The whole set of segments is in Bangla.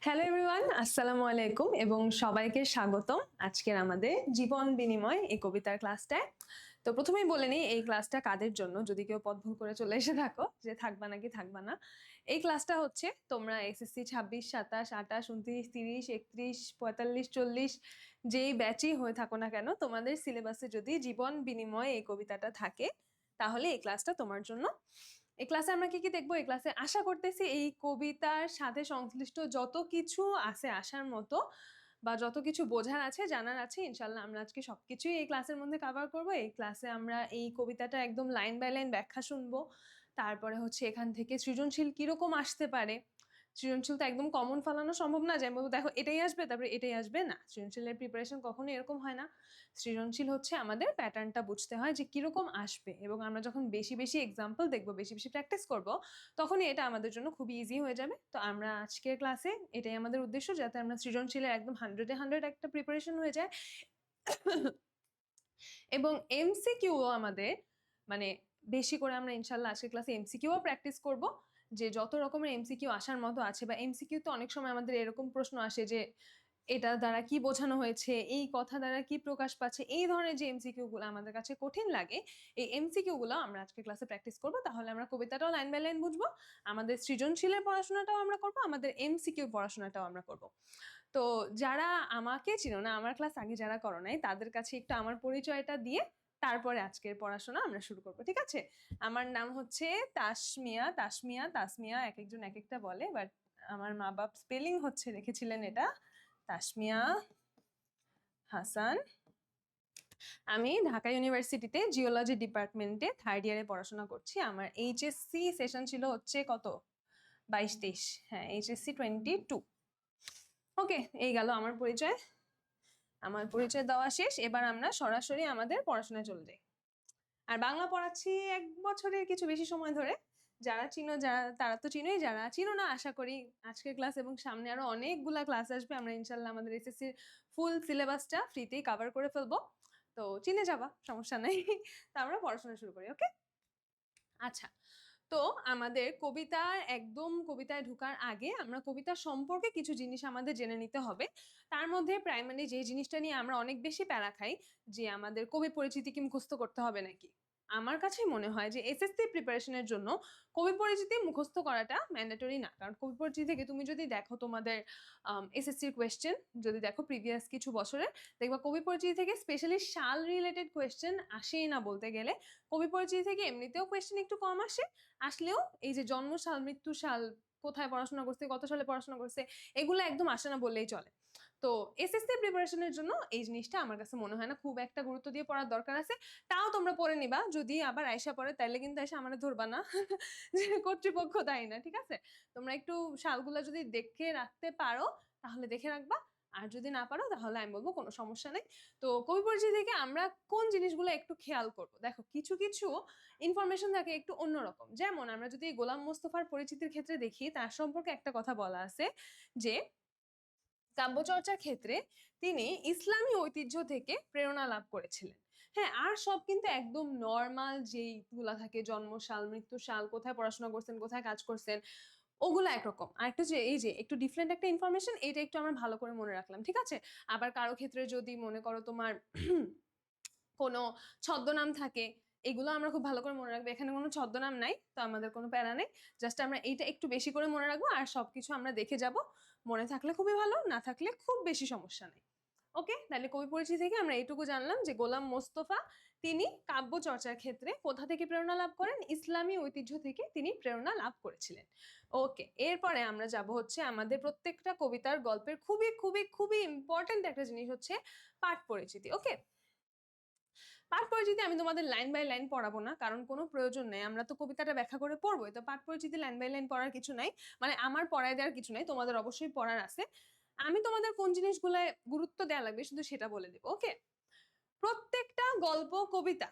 হ্যালো এভরিওয়ান, আসসালামু আলাইকুম এবং সবাইকে স্বাগতম আজকের আমাদের জীবন বিনিময় এই কবিতার ক্লাসটায়। তো প্রথমেই বলে নিই এই ক্লাসটা কাদের জন্য, যদি কেউ পথ ভুল করে চলে এসে থাকো যে থাকবা নাকি থাকবা না। এই ক্লাসটা হচ্ছে তোমরা এসএসসি 26, 27, 28, 29, 30, 31, 45, 40 যেই ব্যাচই হয়ে থাকো না কেন, তোমাদের সিলেবাসে যদি জীবন বিনিময় এই কবিতাটা থাকে তাহলে এই ক্লাসটা তোমার জন্য। এই ক্লাসে আমরা কি কি দেখবো, এই ক্লাসে আশা করতেছি এই কবিতার সাথে সংশ্লিষ্ট যত কিছু আছে আসার মতো বা যত কিছু বোঝার আছে জানার আছে, ইনশাল্লাহ আমরা আজকে সবকিছুই এই ক্লাসের মধ্যে কভার করব। এই ক্লাসে আমরা এই কবিতাটা একদম লাইন বাই লাইন ব্যাখ্যা শুনবো। তারপরে হচ্ছে এখান থেকে সৃজনশীল কিরকম আসতে পারে। সৃজনশীল তো একদম কমন ফলানো সম্ভব না, যেমন দেখো এটাই আসবে তারপরে এটাই আসবে না। সৃজনশীলের প্রিপারেশন কখনো এরকম হয় না। সৃজনশীল হচ্ছে আমাদের প্যাটার্নটা বুঝতে হয় যে কিরকম আসবে, এবং আমরা যখন বেশি বেশি এক্সাম্পল দেখবো, বেশি বেশি প্র্যাকটিস করব, তখনই এটা আমাদের জন্য খুবই ইজি হয়ে যাবে। তো আমরা আজকের ক্লাসে এটাই আমাদের উদ্দেশ্য, যাতে আমরা সৃজনশীলের একদম 100-এ 100 একটা প্রিপারেশন হয়ে যায় এবং এমসিকিউ আমাদের মানে বেশি করে আমরা ইনশাল্লাহ আজকের ক্লাসে এমসিকিউও প্র্যাকটিস করব, যে যত রকমের এমসিকিউ আসার মতো আছে। বা এমসিকিউ তো অনেক সময় আমাদের এরকম প্রশ্ন আসে যে এটা দ্বারা কি বোঝানো হয়েছে, এই কথা দ্বারা কি প্রকাশ পাচ্ছে, এই ধরনের যে এমসিকিউ গুলো আমাদের কাছে কঠিন লাগে, এই এমসিকিউ গুলো আমরা আজকে ক্লাসে প্র্যাকটিস করব। তাহলে আমরা কবিতাটাও লাইন বাই লাইন বুঝবো, আমাদের সৃজনশীলের পড়াশোনাটাও আমরা করব, আমাদের এমসিকিউ পড়াশোনাটাও আমরা করব। তো যারা আমাকে চিনো না, আমার ক্লাস আগে যারা করো নাই, তাদের কাছে একটু আমার পরিচয়টা দিয়ে তারপরে আজকের পড়াশোনা আমরা শুরু করবো, ঠিক আছে? আমার নাম হচ্ছে তাসমিয়া। তাসমিয়া তাসমিয়া এক একজন এক একটা বলে, বাট আমার মা বাপ স্পেলিং হচ্ছে রেখেছিলেন এটা তাসমিয়া হাসান। আমি ঢাকা ইউনিভার্সিটিতে জিওলজি ডিপার্টমেন্টে 3rd ইয়ারে পড়াশোনা করছি। আমার এইচএসসি সেশন ছিল হচ্ছে কত, 22-23, হ্যাঁ এইচএসসি 22। ওকে, এই গেল আমার পরিচয়। আমার পরিচয় দেওয়া শেষ, এবার আমরা সরাসরি আমাদের পড়াশোনায় চলে যাই। আর বাংলা পড়াচ্ছি 1 বছরের কিছু বেশি সময় ধরে। যারা চিনো, যারা তারা তো চিনোই, যারা চিনো না আশা করি আজকের ক্লাস এবং সামনে আরো অনেকগুলা ক্লাস আসবে, আমরা ইনশাল্লাহ আমাদের এসএসসির ফুল সিলেবাসটা ফ্রিতেই কভার করে ফেলবো। তো চিনে যাবা, সমস্যা নাই। তো আমরা পড়াশোনা শুরু করি, ওকে? আচ্ছা, তো আমাদের কবিতার একদম কবিতায় ঢোকার আগে আমরা কবিতা সম্পর্কে কিছু জিনিস আমাদের জেনে নিতে হবে। তার মধ্যে প্রাইমারি যে জিনিসটা নিয়ে আমরা অনেক বেশি প্যারা খাই, যে আমাদের কবি পরিচিতি কি মুখস্থ করতে হবে নাকি। আমার কাছে মনে হয় যে এসএসসি প্রিপারেশনের জন্য কবি পরিচিতি মুখস্থ করাটা ম্যান্ডেটরি না। কারণ কবি পরিচিতি থেকে তুমি যদি দেখো তোমাদের এসএসসির কোয়েশ্চেন, যদি দেখো প্রিভিয়াস কিছু বছরের, দেখবা কবি পরিচিতি থেকে স্পেশালি সাল রিলেটেড কোয়েশ্চেন আসেই না বলতে গেলে। কবি পরিচিতি থেকে এমনিতেও কোয়েশ্চেন একটু কম আসে, আসলেও এই যে জন্ম সাল, মৃত্যু সাল, কোথায় পড়াশোনা করছে, কত সালে পড়াশোনা করছে, এগুলো একদম আসে না বললেই চলে। তো এসএসসি প্রিপারেশনের জন্য এই জিনিসটা আমার কাছে মনে হয় না খুব একটা গুরুত্ব দিয়ে পড়ার দরকার আছে। তাও তোমরা পড়ে নিবা, যদি আবার আয়সা পড়ে তাইলে কিন্তু এসে আমাদের ধরবা না যে কর্তৃপক্ষ দায়ী না, ঠিক আছে? তোমরা একটু সালগুলা যদি দেখে রাখতে পারো তাহলে দেখে রাখবা, আর যদি না পারো তাহলে আমি বলবো কোনো সমস্যা নেই। তো কবি পরিচিতি থেকে আমরা কোন জিনিসগুলো একটু খেয়াল করবো, দেখো কিছু কিছু ইনফরমেশন থাকে একটু অন্যরকম। যেমন আমরা যদি গোলাম মোস্তফার পরিচিতির ক্ষেত্রে দেখি, তার সম্পর্কে একটা কথা বলা আছে যে কাব্যচর্চার ক্ষেত্রে তিনি ইসলামী ঐতিহ্য থেকে প্রেরণা লাভ করেছিলেন। হ্যাঁ, আর সব কিন্তু একদম নর্মাল যেইগুলা থাকে, জন্ম সাল, মৃত্যু সাল, কোথায় পড়াশোনা করছেন, কোথায় কাজ করছেন, ওগুলো একরকম। আর একটু যে এই যে একটু ডিফারেন্ট একটা ইনফরমেশন, এটা একটু আমরা ভালো করে মনে রাখলাম, ঠিক আছে? আবার কারো ক্ষেত্রে যদি মনে করো তোমার কোনো ছদ্মনাম থাকে, এগুলো আমরা খুব ভালো করে মনে রাখবো। এখানে কোনো ছদ্মনাম নাই, তো আমাদের কোনো প্যারা নেই। জাস্ট আমরা এইটা একটু বেশি করে মনে রাখবো, আর সবকিছু আমরা দেখে যাব। মনে থাকলে খুবই ভালো, না থাকলে খুব বেশি সমস্যা নেই। ওকে, তাহলে কবি পরিচিতি থেকে আমরা এইটুকু জানলাম যে গোলাম মোস্তফা তিনি কাব্য চর্চার ক্ষেত্রে কোথা থেকে প্রেরণা লাভ করেন, ইসলামী ঐতিহ্য থেকে তিনি প্রেরণা লাভ করেছিলেন। ওকে, এরপরে আমরা যাব হচ্ছে আমাদের প্রত্যেকটা কবিতার গল্পের খুবই খুবই খুবই ইম্পর্টেন্ট একটা জিনিস হচ্ছে পাঠ পরিচিতি। ওকে, পাঠ পরিচিতি আমি তোমাদের লাইন বাই লাইন পড়াবো না, কারণ কোনো প্রয়োজন নেই, আমরা তো কবিতাটা ব্যাখ্যা করে পড়বোই। তো পাঠ পরিচিতি লাইন বাই লাইন পড়ার কিছু নাই, মানে আমার পড়ায় দেওয়ার কিছু নাই, তোমাদের অবশ্যই পড়ার আছে। আমি তোমাদের কোন জিনিসগুলোয় গুরুত্ব দেওয়া লাগবে শুধু সেটা বলে দেবো। ওকে, প্রত্যেকটা গল্প কবিতা,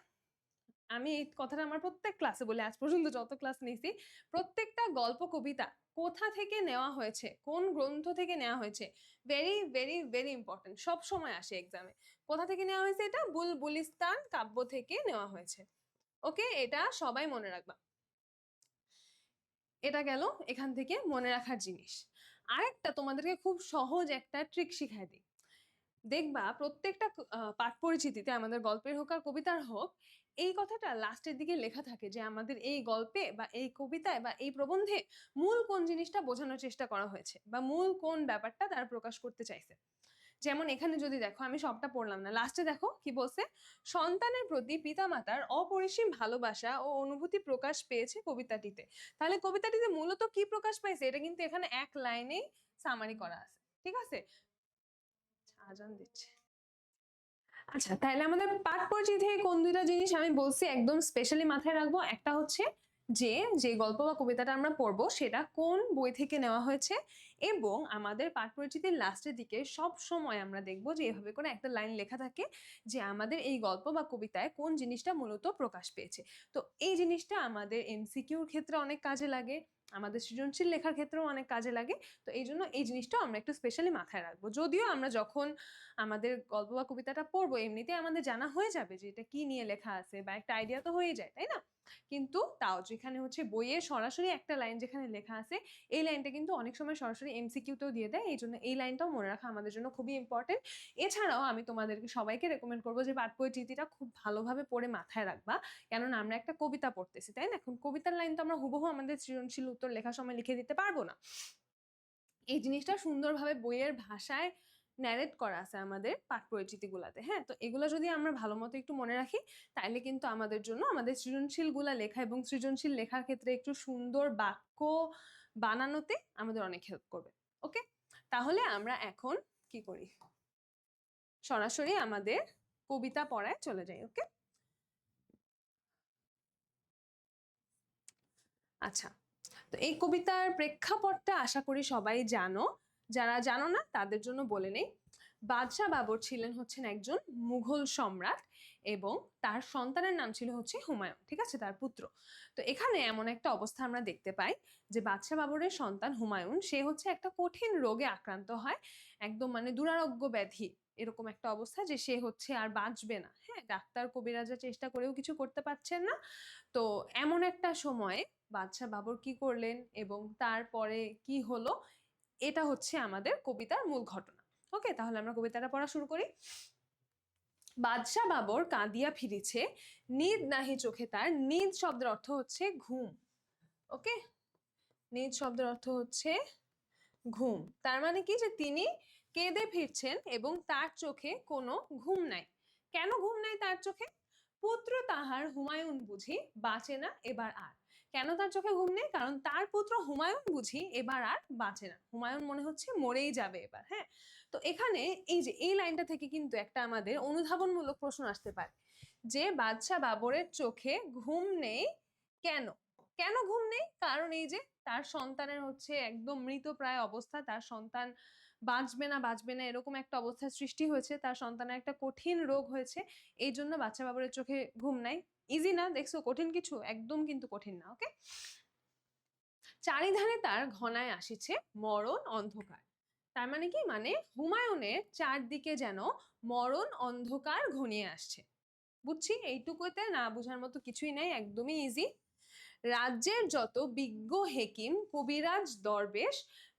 আমি এই কথাটা আমার প্রত্যেক ক্লাসে বলি, আজ পর্যন্ত যত ক্লাস নিয়েছি, প্রত্যেকটা গল্প কবিতা কোথা থেকে নেওয়া হয়েছে, কোন গ্রন্থ থেকে নেওয়া হয়েছে, ভেরি ভেরি ভেরি ইম্পর্টেন্ট, সব সময় আসে এক্সামে। কোথা থেকে নেওয়া হয়েছে? এটা বুলবুলিস্তান কাব্য থেকে নেওয়া হয়েছে। ওকে, এটা সবাই মনে রাখবা। এটা গেল এখান থেকে মনে রাখার জিনিস। আরেকটা তোমাদেরকে খুব সহজ একটা ট্রিক শিখাই দিই। দেখবা প্রত্যেকটা পাঠ পরিচিতিতে আমাদের গল্পের হোক আর কবিতার হোক, এই কথাটা লাস্টের দিকে লেখা থাকে যে আমাদের এই গল্পে বা এই কবিতায় বা এই প্রবন্ধে মূল কোন জিনিসটা বোঝানোর চেষ্টা করা হয়েছে বা মূল কোন ব্যাপারটা তারা প্রকাশ করতে চাইছে। যেমন এখানে যদি দেখো, আমি সবটা পড়লাম না, লাস্টে দেখো কি বলছে, সন্তানের প্রতি পিতামাতার অপরিসীম ভালোবাসা ও অনুভূতি প্রকাশ পেয়েছে কবিতাটিতে। তাহলে কবিতাটিতে মূলত কি প্রকাশ পাইছে এটা কিন্তু এখানে এক লাইনেই সামারি করা আছে, ঠিক আছে? আজান দিচ্ছে। আচ্ছা, তাহলে আমাদের পাঠ পরিচিতি থেকে কোন দুইটা জিনিস আমি বলছি একদম স্পেশালি মাথায় রাখবো। একটা হচ্ছে যে যে গল্প বা কবিতাটা আমরা পড়বো সেটা কোন বই থেকে নেওয়া হয়েছে, এবং আমাদের পাঠ পরিচিতির লাস্টের দিকে সব সময় আমরা দেখবো যে এভাবে করে একটা লাইন লেখা থাকে যে আমাদের এই গল্প বা কবিতায় কোন জিনিসটা মূলত প্রকাশ পেয়েছে। তো এই জিনিসটা আমাদের এমসিকিউর ক্ষেত্রে অনেক কাজে লাগে, আমাদের সৃজনশীল লেখার ক্ষেত্রেও অনেক কাজে লাগে। তো এই জন্য এই জিনিসটা আমরা একটু স্পেশালি মাথায় রাখবো। যদিও আমরা যখন আমাদের গল্প বা কবিতাটা পড়বো এমনিতে আমাদের জানা হয়ে যাবে যে এটা কি নিয়ে লেখা আছে বা একটা আইডিয়া তো হয়ে যায়, তাই না? কিন্তু তাও যেখানে হচ্ছে বইয়ে সরাসরি একটা লাইন যেখানে লেখা আছে, এই লাইনটা কিন্তু অনেক সময় সরাসরি এমসিকিউতেও দিয়ে দেয়, এই জন্য এই লাইনটাও মনে রাখা আমাদের জন্য খুবই ইম্পর্টেন্ট। এছাড়াও আমি তোমাদেরকে সবাইকে রেকমেন্ড করবো যে পাঠ পরিচিতিটা খুব ভালোভাবে পড়ে মাথায় রাখবা, কেননা আমরা একটা কবিতা পড়তেছি, তাই না? এখন কবিতার লাইন তো আমরা হুবহু আমাদের সৃজনশীল উত্তর লেখার সময় লিখে দিতে পারবো না। এই জিনিসটা সুন্দরভাবে বইয়ের ভাষায় ন্যারেট করা আছে আমাদের পাঠ পরিচিতি গুলাতে। হ্যাঁ, তো এগুলো যদি আমরা ভালো মতো একটু মনে রাখি, তাহলে কিন্তু আমাদের জন্য আমাদের সৃজনশীল গুলা লেখা এবং সৃজনশীল লেখার ক্ষেত্রে একটু সুন্দর বাক্য বানানোতে আমাদের অনেক হেল্প করবে। ওকে, তাহলে আমরা এখন কি করি, সরাসরি আমাদের কবিতা পড়ায় চলে যাই। ওকে, আচ্ছা, তো এই কবিতার প্রেক্ষাপটটা আশা করি সবাই জানো, যারা জানো না তাদের জন্য বলে নেই। বাদশাহ বাবর ছিলেন হচ্ছেন একজন মুঘল সম্রাট, এবং তার সন্তানের নাম ছিল হচ্ছে হুমায়ুন, ঠিক আছে, তার পুত্র। তো এখানে এমন একটা অবস্থা আমরা দেখতে পাই যে বাদশাহ বাবরের সন্তান হুমায়ুন সে হচ্ছে একটা কঠিন রোগে আক্রান্ত হয়, একদম মানে দুরারোগ্য ব্যাধি, এরকম একটা অবস্থা যে সে হচ্ছে আর বাঁচবে না। হ্যাঁ, ডাক্তার কবিরাজা চেষ্টা করেও কিছু করতে পারছেন না। তো এমন একটা সময় বাদশাহ বাবর কি করলেন এবং তারপরে কি হলো, এটা হচ্ছে আমাদের কবিতার মূল ঘটনা। ওকে, তাহলে আমরা কবিতাটা পড়া শুরু করি। বাদশাহ বাবর কাঁদিয়া ফিরিছে, নিদ নাহি চোখে তার। নিদ শব্দের অর্থ হচ্ছে ঘুম। ওকে, নিদ শব্দের অর্থ হচ্ছে ঘুম। তার মানে কি, যে তিনি কেঁদে ফিরছেন এবং তার চোখে কোনো ঘুম নাই। কেন ঘুম নাই তার চোখে? পুত্র তাহার হুমায়ুন বুঝি বাঁচে না এবার আর। কেন তার চোখে ঘুম নেই? কারণ তার পুত্র হুমায়ুন বুঝি এবার আর বাঁচে না। হুমায়ুন মনে হচ্ছে মরেই যাবে এবার। হ্যাঁ, তো এখানে এই যে এই লাইনটা থেকে কিন্তু একটা আমাদের অনুধাবনমূলক প্রশ্ন আসতে পারে যে বাদশাহ বাবরের চোখে ঘুম নেই কেন? কেন ঘুম নেই? কারণ এই যে তার সন্তানের হচ্ছে একদম মৃতপ্রায় অবস্থা, তার সন্তান বাঁচবে না বাঁচবে না এরকম একটা অবস্থার সৃষ্টি হয়েছে, তার সন্তানের একটা কঠিন রোগ হয়েছে, এই জন্য বাচ্চা বাবরের চোখে ঘুম নাই। ইজি না? দেখছো কঠিন কিছু? একদম কিন্তু কঠিন না। ওকে, চারিধারে তার ঘনায় আসিছে মরণ অন্ধকার। তার মানে কি, মানে হুমায়ুনের চারদিকে যেন মরণ অন্ধকার ঘনিয়ে আসছে। বুঝছি, এইটুকুতে না বুঝার মতো কিছুই নাই, একদমই ইজি। রাজ্যের যত বিজ্ঞ হেকিম কবিরাজ দরবেশ,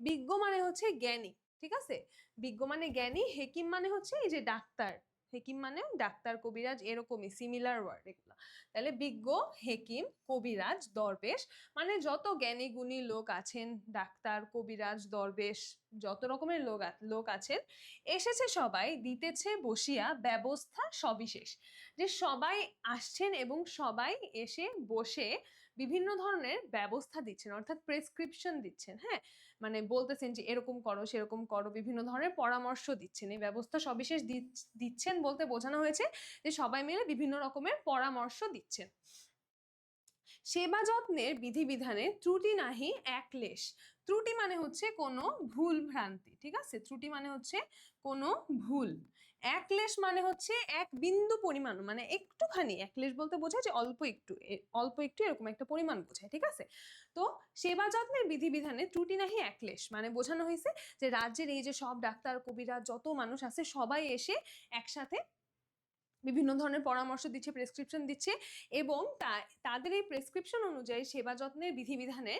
বিজ্ঞ মানে হচ্ছে জ্ঞানী, ঠিক আছে, বিজ্ঞ মানে জ্ঞানী, হেকিম মানে হচ্ছে এই যে ডাক্তার, হেকিম মানে ডাক্তার কবিরাজ এরকমই সিমিলার ওয়ার্ড এগুলো। তাহলে বিজ্ঞ হেকিম কবিরাজ দরবেশ মানে যত জ্ঞানী গুণী লোক আছেন, ডাক্তার কবিরাজ দরবেশ যত রকমের লোক আছেন, এসেছে সবাই দিতেছে বসিয়া ব্যবস্থা সবিশেষ। যে সবাই আসছেন এবং সবাই এসে বসে বিভিন্ন ধরনের ব্যবস্থা দিচ্ছেন, অর্থাৎ প্রেসক্রিপশন দিচ্ছেন। হ্যাঁ, মানে বলতেছেন যে এরকম করো সেরকম করো, বিভিন্ন ধরনের পরামর্শ দিচ্ছেন। এই ব্যবস্থা সবিশেষ দিচ্ছেন বলতে বোঝানো হয়েছে যে সবাই মিলে বিভিন্ন রকমের পরামর্শ দিচ্ছেন। সেবা যত্নের বিধিবিধানে ত্রুটি নাহি এক লেশ। ত্রুটি মানে হচ্ছে কোনো ভুল ভ্রান্তি, ঠিক আছে, ত্রুটি মানে হচ্ছে কোনো ভুল। এক লেশ মানে হচ্ছে এক বিন্দু পরিমাণ, মানে একটুখানি, এক লেশ বলতে বোঝায় যে অল্প একটু, অল্প একটু এরকম একটা পরিমাণ বোঝায়, ঠিক আছে। তো সেবা যত্নের বিধিবিধানে ত্রুটি নাহি এক লেশ মানে বোঝানো হয়েছে যে রাজ্যের এই যে সব ডাক্তার কবিরাজ যত মানুষ আছে সবাই এসে একসাথে বিভিন্ন ধরনের পরামর্শ দিচ্ছে, প্রেসক্রিপশন দিচ্ছে, এবং তাদের এই প্রেসক্রিপশন অনুযায়ী সেবা যত্নের বিধিবিধানে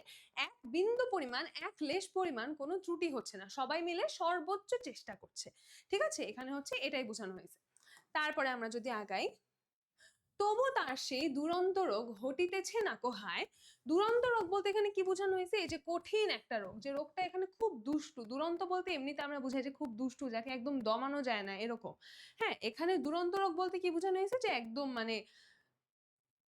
এক বিন্দু পরিমাণ, এক লেশ পরিমাণ কোনো ত্রুটি হচ্ছে না, সবাই মিলে সর্বোচ্চ চেষ্টা করছে। ঠিক আছে, এখানে হচ্ছে এটাই বোঝানো হয়েছে। তারপরে আমরা যদি আগাই, তবু তার সেই দুরন্ত রোগ ঘটিতেছে না কোহায়। দুরন্ত রোগ বলতে এখানে কি বোঝানো হয়েছে? এই যে কঠিন একটা রোগ, যে রোগটা এখানে খুব দুষ্টু। দুরন্ত বলতে এমনিতে আমরা বুঝাই যে খুব দুষ্টু, যাকে একদম দমানো যায় না, এরকম। হ্যাঁ, এখানে দুরন্ত রোগ বলতে কি বোঝানো হয়েছে? যে একদম মানে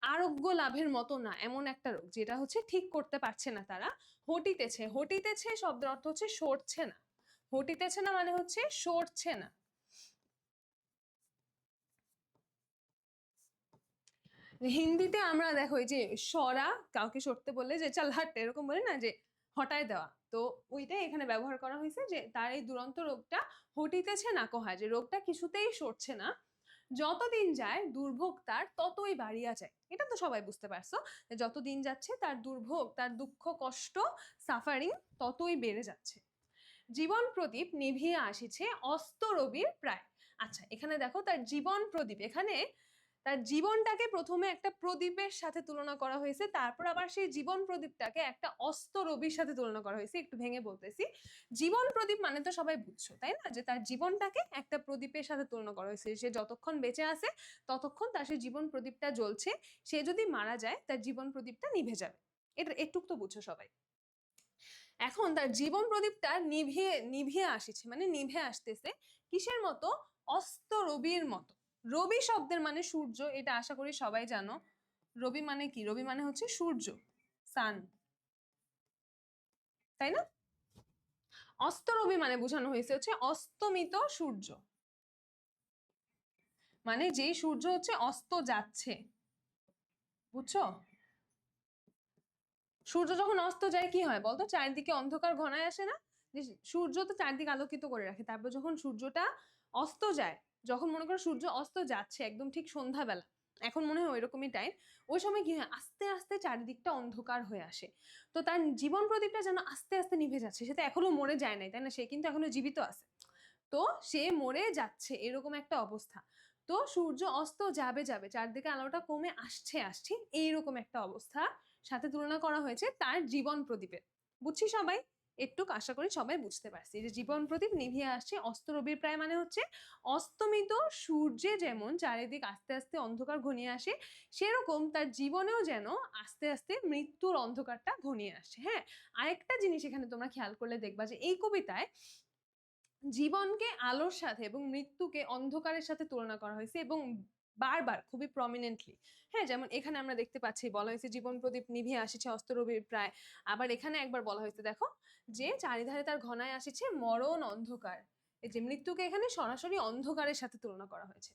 আরোগ্য লাভের মতো না, এমন একটা রোগ যেটা হচ্ছে ঠিক করতে পারছে না তারা। হটিতেছে, হটিতেছে শব্দের অর্থ হচ্ছে সরছে না। হটিতেছে না মানে হচ্ছে সরছে না। হিন্দিতে আমরা দেখো এই যে সরা, কাউকে সরতে বললে যে চাল হাট, এরকম বলে না, যে হটায় দেওয়া, তো ওইটাই এখানে ব্যবহার করা হয়েছে, যে তার এই দুরন্ত রোগটা হটিতেছে না কোহায়, যে রোগটা কিছুতেই সরছে না। যতদিন যায় দুর্ভোগ তার ততই বাড়িয়া যায়। এটা তো সবাই বুঝতে পারছো, যে যত দিন যাচ্ছে তার দুর্ভোগ, তার দুঃখ কষ্ট, সাফারিং ততই বেড়ে যাচ্ছে। জীবন প্রদীপ নিভিয়ে আসিছে অস্ত রবির প্রায়। আচ্ছা, এখানে দেখো তার জীবন প্রদীপ, এখানে তার জীবনটাকে প্রথমে একটা প্রদীপের সাথে তুলনা করা হয়েছে, তারপর আবার সেই জীবন প্রদীপটাকে একটা অস্ত রবির সাথে তুলনা করা হয়েছে। একটু ভেঙে বলতেছি। জীবন প্রদীপ মানে তো সবাই বুঝছো, তাই না, যে তার জীবনটাকে একটা প্রদীপের সাথে তুলনা করা হয়েছে। সে যতক্ষণ বেঁচে আছে ততক্ষণ তার সেই জীবন প্রদীপটা জ্বলছে, সে যদি মারা যায় তার জীবন প্রদীপটা নিভে যাবে। এটা একটু তো বুঝছো সবাই। এখন তার জীবন প্রদীপটা নিভিয়ে নিভিয়ে আসছে, মানে নিভে আসতেছে কিসের মতো? অস্ত রবির মতো। রবি শব্দের মানে সূর্য, এটা আশা করি সবাই জানো। রবি মানে কি? রবি মানে হচ্ছে সূর্য, সান, তাই না? অস্ত রবি মানে বোঝানো হয়েছে হচ্ছে অস্তমিত সূর্য, মানে যেই সূর্য হচ্ছে অস্ত যাচ্ছে, বুঝছো? সূর্য যখন অস্ত যায় কি হয় বলতো? চারিদিকে অন্ধকার ঘনায় আসে না? যে সূর্য তো চারদিকে আলোকিত করে রাখে, তারপর যখন সূর্যটা অস্ত যায়, যখন মনে করো সূর্য অস্ত যাচ্ছে একদম ঠিক সন্ধ্যাবেলা, এখন মনে হয় ওইরকমই টাইম, ওই সময় কি হয়? আস্তে আস্তে চারিদিকটা অন্ধকার হয়ে আসে। তো তার জীবন প্রদীপটা যেন আস্তে আস্তে নিভে যাচ্ছে। সে তো এখনো মরে যায় নাই, তাই না? সে কিন্তু এখনো জীবিত আছে। তো সে মরে যাচ্ছে, এরকম একটা অবস্থা। তো সূর্য অস্ত যাবে যাবে, চারদিকে আলোটা কমে আসছে আসছে, এইরকম একটা অবস্থা সাথে তুলনা করা হয়েছে তার জীবন প্রদীপের। বুঝছি সবাই? একটু আশা করি সবাই বুঝতে পারছি যে জীবন প্রদীপ নিভিয়ে আসছে অস্ত রবির প্রায় মানে হচ্ছে অস্তমিত সূর্যে যেমন চারিদিক আস্তে আস্তে অন্ধকার ঘনিয়ে আসে, সেরকম তার জীবনেও যেন আস্তে আস্তে মৃত্যুর অন্ধকারটা ঘনিয়ে আসছে। হ্যাঁ, আরেকটা জিনিস এখানে তোমরা খেয়াল করলে দেখবা যে এই কবিতায় জীবনকে আলোর সাথে এবং মৃত্যুকে অন্ধকারের সাথে তুলনা করা হয়েছে, এবং বারবার খুবই প্রমিনেন্টলি। হ্যাঁ, যেমন এখানে আমরা দেখতে পাচ্ছি বলা হয়েছে জীবন প্রদীপ নিভিয়ে আসিছে অস্তরবির প্রায়। আবার এখানে একবার বলা হয়েছে দেখো, যে চারিধারে তার ঘনায় আসিছে মরণ অন্ধকার। এই যে মৃত্যুকে এখানে সরাসরি অন্ধকারের সাথে তুলনা করা হয়েছে।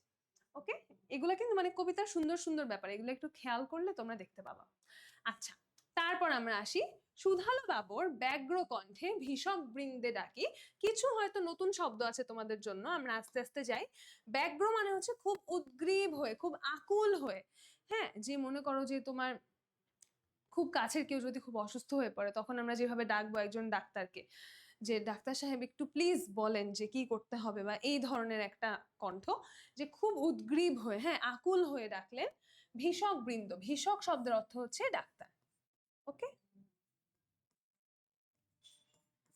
ওকে, এগুলা কিন্তু মানে কবিতার সুন্দর সুন্দর ব্যাপার, এগুলো একটু খেয়াল করলে তোমরা দেখতে পাবা। আচ্ছা, তারপর আমরা আসি সুধালো বাবুর ব্যগ্র কণ্ঠে ভীষক বৃন্দে ডাকি। কিছু হয়তো নতুন শব্দ আছে তোমাদের জন্য, আমরা আস্তে আস্তে যাই। ব্যগ্র মানে হচ্ছে খুব উদ্গ্রীব হয়ে, খুব আকুল হয়ে। হ্যাঁ, যে মনে করো যে তোমার খুব কাছের কেউ যদি খুব অসুস্থ হয়ে পড়ে, তখন আমরা যেভাবে ডাকবো একজন ডাক্তারকে, যে ডাক্তার সাহেব একটু প্লিজ বলেন যে কি করতে হবে, বা এই ধরনের একটা কণ্ঠ, যে খুব উদ্গ্রীব হয়ে, হ্যাঁ আকুল হয়ে ডাকলেন ভীষক বৃন্দ। ভীষক শব্দের অর্থ হচ্ছে ডাক্তার। ওকে,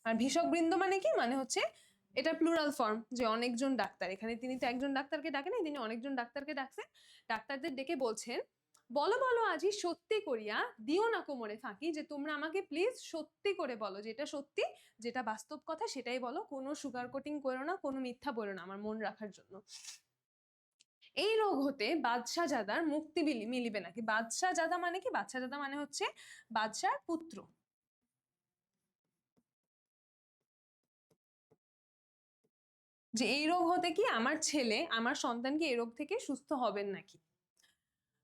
আর ভীষক বৃন্দ মানে কি? মানে হচ্ছে এটা প্লুরাল ফর্ম, যে অনেকজন ডাক্তার। এখানে তিনি তো একজন ডাক্তারকে ডাকেন, তিনি অনেকজন ডাক্তারকে ডাকছেন। ডাক্তারদের ডেকে বলছেন, বলো বলো আজি সত্যি করিয়া দিও না কোমরে ফাঁকি, যে তোমরা আমাকে প্লিজ সত্যি করে বলো, যেটা সত্যি, যেটা বাস্তব কথা সেটাই বলো, কোনো সুগার কোটিং করো না, কোনো মিথ্যা বলো না, আমার মন রাখার জন্য। এই রোগ হতে বাদশাহ জাদার মুক্তি মিলিবে নাকি? বাদশাহ জাদা মানে কি? বাদশাহ জাদা মানে হচ্ছে বাদশার পুত্র। যে এই রোগ হতে কি আমার ছেলে, আমার সন্তান কি এই রোগ থেকে সুস্থ হবেন নাকি?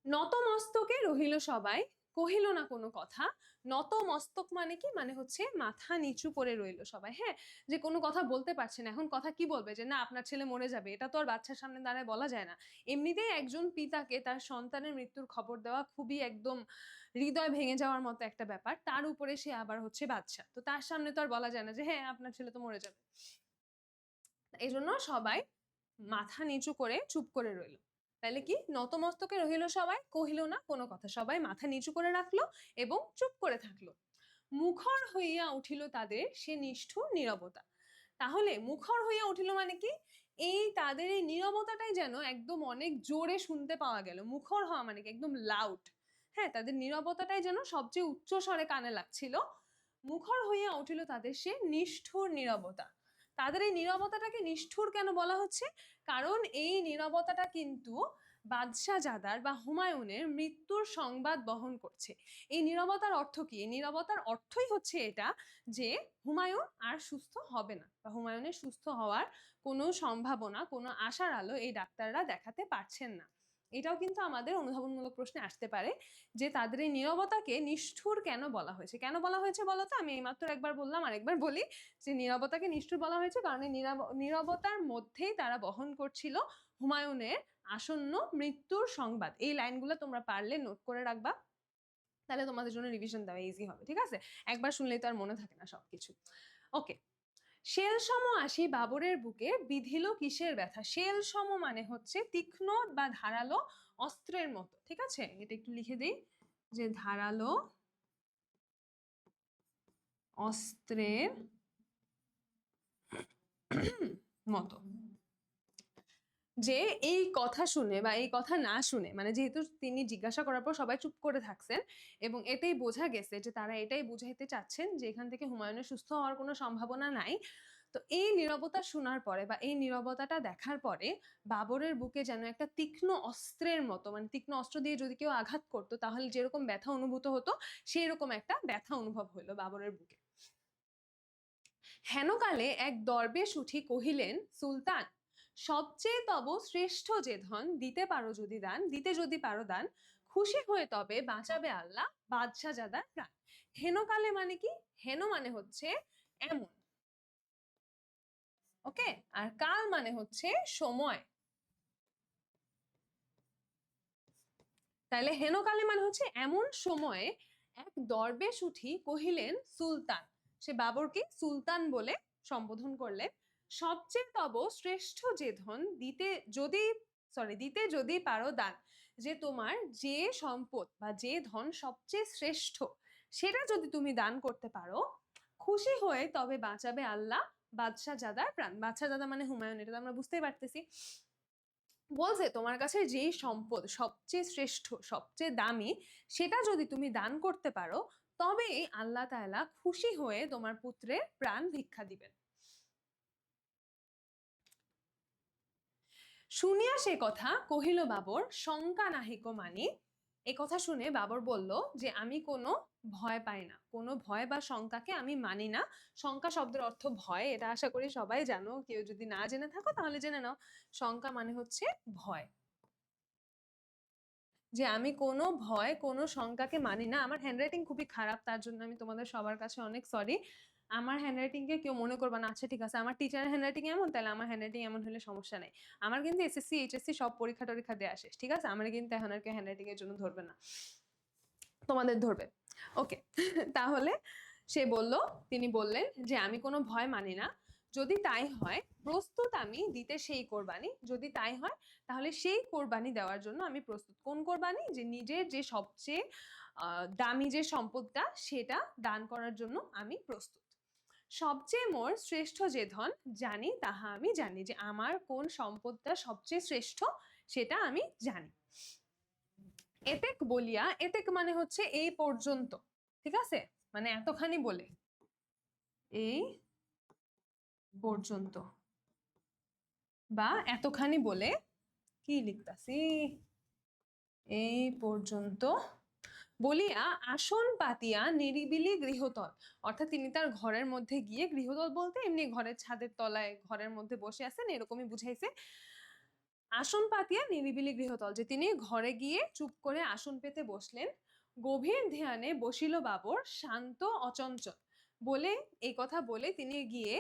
নত মস্তকে রহিল সবাই, কহিল না কোনো কথা। নত মস্তক মানে কি? মানে হচ্ছে মাথা নিচু করে রইল সবাই। হ্যাঁ, যে কোনো কথা বলতে পারছে না। এখন কথা কি বলবে? যে না আপনার ছেলে মরে যাবে, এটা তো আর বাচ্চার সামনে দাঁড়ায় বলা যায় না। এমনিতেই একজন পিতাকে তার সন্তানের মৃত্যুর খবর দেওয়া খুবই একদম হৃদয় ভেঙে যাওয়ার মতো একটা ব্যাপার, তার উপরে সে আবার হচ্ছে বাচ্চা, তো তার সামনে তো আর বলা যায় না যে হ্যাঁ আপনার ছেলে তো মরে যাবে। এই জন্য সবাই মাথা নিচু করে চুপ করে রইল। তাহলে কি নতমস্তকে রহিল সবাই, কহিল না কোনো কথা, সবাই মাথা নিচু করে রাখলো এবং চুপ করে থাকলো। মুখর হইয়া উঠিল তাদের সে নিষ্ঠুর নীরবতা। তাহলে মুখর হইয়া উঠিল মানে কি, এই তাদের এই নীরবতাটাই যেন একদম অনেক জোরে শুনতে পাওয়া গেল। মুখর হওয়া মানে কি একদম লাউড, হ্যাঁ, তাদের নীরবতাটাই যেন সবচেয়ে উচ্চ স্বরে কানে লাগছিল। মুখর হইয়া উঠিল তাদের সে নিষ্ঠুর নীরবতা। তাদের এই নীরবতাটাকে নিষ্ঠুর কেন বলা হচ্ছে? কারণ এই নীরবতাটা কিন্তু বাদশাহজাদার বা হুমায়ুনের মৃত্যুর সংবাদ বহন করছে। এই নীরবতার অর্থ কি? এই নীরবতার অর্থই হচ্ছে এটা যে হুমায়ুন আর সুস্থ হবে না, বা হুমায়ুনের সুস্থ হওয়ার কোনো সম্ভাবনা, কোনো আশার আলো এই ডাক্তাররা দেখাতে পারছেন না। এটাও কিন্তু আমাদের অনুধাবনমূলক প্রশ্নে আসতে পারে যে তাদের এই নীরবতাকে নিষ্ঠুর কেন বলা হয়েছে। কেন বলা হয়েছে বলতো? আমি এইমাত্র একবার বললাম, আরেকবার বলি, যে নীরবতাকে নিষ্ঠুর বলা হয়েছে কারণ এই নীরবতার মধ্যেই তারা বহন করছিল হুমায়ুনের আসন্ন মৃত্যুর সংবাদ। এই লাইনগুলো তোমরা পারলে নোট করে রাখবা, তাহলে তোমাদের জন্য রিভিশন দেওয়া ইজি হবে, ঠিক আছে? একবার শুনলেই তো আর মনে থাকে না সবকিছু। ওকে, শেল সম আসি বাবরের বুকে বিধিল কিসের ব্যথা। শেল সম মানে হচ্ছে তীক্ষ্ণ বা ধারালো অস্ত্রের মতো, ঠিক আছে? এটা একটু লিখে দিই, যে ধারালো অস্ত্রের মতো। যে এই কথা শুনে বা এই কথা না শুনে, মানে যেহেতু তিনি জিজ্ঞাসা করার পর সবাই চুপ করে থাকছেন এবং এতেই বোঝা গেছে যে তারা এটাই বুঝাইতে চাচ্ছেন যে এখান থেকে হুমায়ুনের সুস্থ হওয়ার কোনো সম্ভাবনা নাই। তো এই নীরবতা শোনার পরে বা এই নীরবতাটা দেখার পরে বাবরের বুকে যেন একটা তীক্ষ্ণ অস্ত্রের মতো, মানে তীক্ষ্ণ অস্ত্র দিয়ে যদি কেউ আঘাত করতো তাহলে যেরকম ব্যথা অনুভূত হতো, সেই রকম একটা ব্যথা অনুভব হলো বাবরের বুকে। হেনকালে এক দরবেশ উঠি কহিলেন, সুলতান, সবচেয়ে তব শ্রেষ্ঠ যে ধন, দিতে পারো যদি দান, দিতে যদি পারো দান, খুশি হয়ে তবে বাঁচাবে আল্লাহ বাদশাহজাদার প্রাণ। হেনকালে মানে কি? হেন মানে হচ্ছে এমন, ওকে, আর কাল মানে হচ্ছে সময়। তাহলে হেনকালে মানে হচ্ছে এমন সময়ে এক দরবেশ উঠি কহিলেন, সুলতান, সে বাবরকে সুলতান বলে সম্বোধন করলেন, সবচেয়ে তব শ্রেষ্ঠ যে ধন, দিতে যদি পারো দান, যে তোমার যে সম্পদ বা যে ধন সবচেয়ে শ্রেষ্ঠ, সেটা যদি তুমি দান করতে পারো, খুশি হয়ে তবে বাঁচাবে আল্লাহ বাদশাহজাদার প্রাণ। বাদশাহজাদা মানে হুমায়ুন, এটা তো আমরা বুঝতেই পারতেছি। বলছে তোমার কাছে যে সম্পদ সবচেয়ে শ্রেষ্ঠ, সবচেয়ে দামি, সেটা যদি তুমি দান করতে পারো, তবে আল্লাহ তাআলা খুশি হয়ে তোমার পুত্রের প্রাণ ভিক্ষা দিবেন। শুনিয়া সে কথা কহিল বাবর, শঙ্কা নাহিক মানি। এ কথা শুনে বাবর বলল যে আমি কোনো ভয় পাই না, কোনো ভয় বা শঙ্কাকে আমি মানি না। শঙ্কা শব্দের অর্থ ভয়, এটা আশা করি সবাই জানো, কেউ যদি না জেনে থাকো তাহলে জেনে নাও। শঙ্কা মানে হচ্ছে ভয়, যে আমি কোনো ভয় কোনো শঙ্কাকে মানি না। আমার হ্যান্ডরাইটিং খুবই খারাপ, তার জন্য আমি তোমাদের সবার কাছে অনেক সরি। আমার হ্যান্ডরাইটিং কে কেউ মনে করবে না, আচ্ছা ঠিক আছে আমার টিচারের হ্যান্ডরাইটিং এমন, তাহলে আমার হ্যান্ডরাইটিং এমন হলে সমস্যা নেই। আমার কিন্তু এসএসসি এইচএসসি সব পরীক্ষা টরীক্ষা দেওয়া শেষ, ঠিক আছে? আমার কিন্তু এখন আর কেউ হ্যান্ডরাইটিং এর জন্য ধরবে না, তোমাদের ধরবে। ওকে, তাহলে সে বলল, তিনি বললেন যে আমি কোনো ভয় মানি না, যদি তাই হয় প্রস্তুত আমি দিতে সেই কোরবানি, যদি তাই হয় তাহলে সেই কোরবানি দেওয়ার জন্য আমি প্রস্তুত। কোন কোরবানি? যে নিজের যে সবচেয়ে দামি যে সম্পদটা সেটা দান করার জন্য আমি প্রস্তুত। সবচেয়ে মোর শ্রেষ্ঠ যে ধন, জানি তাহা আমি জানি, যে আমার কোন সম্পদটা সবচেয়ে শ্রেষ্ঠ সেটা আমি জানি। এতেক বলিয়া, এতেক মানে হচ্ছে এই পর্যন্ত, ঠিক আছে? মানে এতখানি বলে, এই পর্যন্ত বা এতখানি বলে, কি লিখতাছি, এই পর্যন্ত বলিয়া আসন পাতিয়া নিরিবিলি গৃহতল, অর্থাৎ তিনি তার ঘরের মধ্যে গিয়ে, গৃহতল বলতে এমনি ঘরের ছাদের তলায় ঘরের মধ্যে বসে আছেন এরকমই বুঝাইছে। আসন পাতিয়া নিরিবিলি গৃহতল, যে তিনি ঘরে গিয়ে চুপ করে আসন পেতে বসলেন। গভীর ধ্যানে বসিল বাবর শান্ত অচঞ্চল, বলে এই কথা বলে তিনি গিয়ে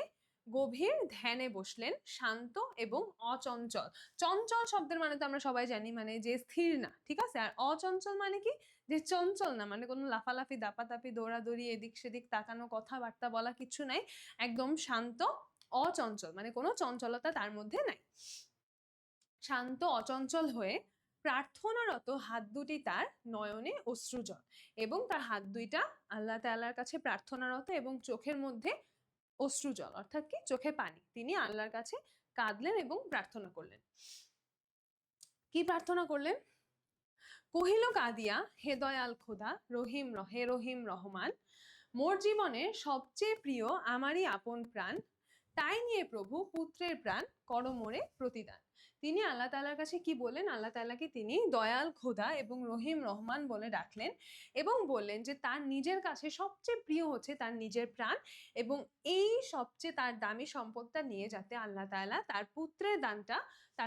গভীর ধ্যানে বসলেন, শান্ত এবং অচঞ্চল। চঞ্চল শব্দের মানে তো আমরা সবাই জানি, মানে যে স্থির না, ঠিক আছে? আর অচঞ্চল মানে কি? যে চঞ্চল না, মানে কোনো লাফালাফি দাপাদাপি দৌড়াদৌড়ি এদিক সেদিক তাকানো কথাবার্তা বলা কিছু নাই, একদম শান্ত অচঞ্চল, মানে কোনো চঞ্চলতা তার মধ্যে নাই। শান্ত অচঞ্চল হয়ে প্রার্থনারত হাত দুটি তার নয়নে অশ্রুজল, এবং তার হাত দুইটা আল্লাহ তাআলার কাছে প্রার্থনারত এবং চোখের মধ্যে অশ্রুজল অর্থাৎ কি চোখে পানি, তিনি আল্লাহর কাছে কাঁদলেন এবং প্রার্থনা করলেন। কি প্রার্থনা করলেন? কহিল কাঁদিয়া, হে দয়াল খোদা, হে রহিম রহমান, মোর জীবনের সবচেয়ে প্রিয় আমারই আপন প্রাণ, তাই নিয়ে প্রভু পুত্রের প্রাণ করো মোরে প্রতিদান। তিনি আল্লাহ তাআলার কাছে কি বললেন? আল্লাহ তাআলাকে তিনি দয়াল খোদা এবং রহিম রহমান বলে ডাকলেন এবং বললেন যে তার নিজের কাছে সবচেয়ে প্রিয় হচ্ছে তার নিজের প্রাণ, এবং এই সবচেয়ে তার দামি সম্পদটা নিয়ে যাতে আল্লাহ তাআলা তার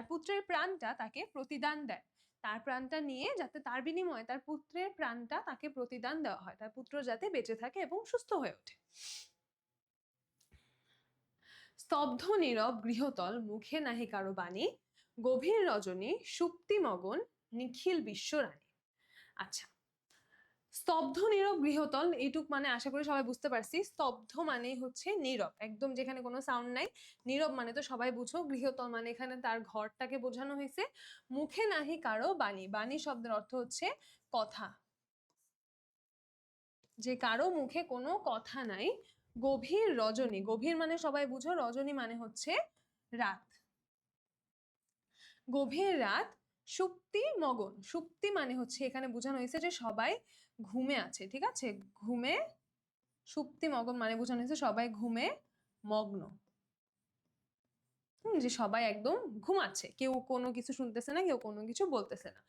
পুত্রের প্রাণটা তাকে প্রতিদান দেয়, তার প্রাণটা নিয়ে যাতে তার বিনিময়ে তার পুত্রের প্রাণটা তাকে প্রতিদান দেওয়া হয়, তার পুত্র যাতে বেঁচে থাকে এবং সুস্থ হয়ে ওঠে। স্তব্ধ নীরব গৃহতল, মুখে নাহি কারো বাণী, গভীর রজনী সুপ্তি মগন, নিখিল বিশ্ব রানী। আচ্ছা, স্তব্ধ নীরব গৃহতল, এইটুক মানে আশা করি সবাই বুঝতে পারছি। স্তব্ধ মানে হচ্ছে নীরব, একদম যেখানে কোনো সাউন্ড নাই। নীরব মানে তো সবাই বুঝো। গৃহতল মানে এখানে তার ঘরটাকে বোঝানো হয়েছে। মুখে নাহি কারো বাণী, বাণী শব্দের অর্থ হচ্ছে কথা, যে কারো মুখে কোনো কথা নাই। গভীর রজনী, গভীর মানে সবাই বুঝো, রজনী মানে হচ্ছে রাত, গভীর রাত। সুপ্তি মগন, সুপ্তি মানে হচ্ছে এখানে বোঝানো হয়েছে যে সবাই ঘুমে আছে, ঠিক আছে, ঘুমে, সুপ্তি মগন মানে বোঝানো হয়েছে সবাই ঘুমে মগ্ন, যে সবাই একদম ঘুমাচ্ছে, কেউ কোনো কিছু শুনতেছে না, কেউ কোনো কিছু বলতেছে না।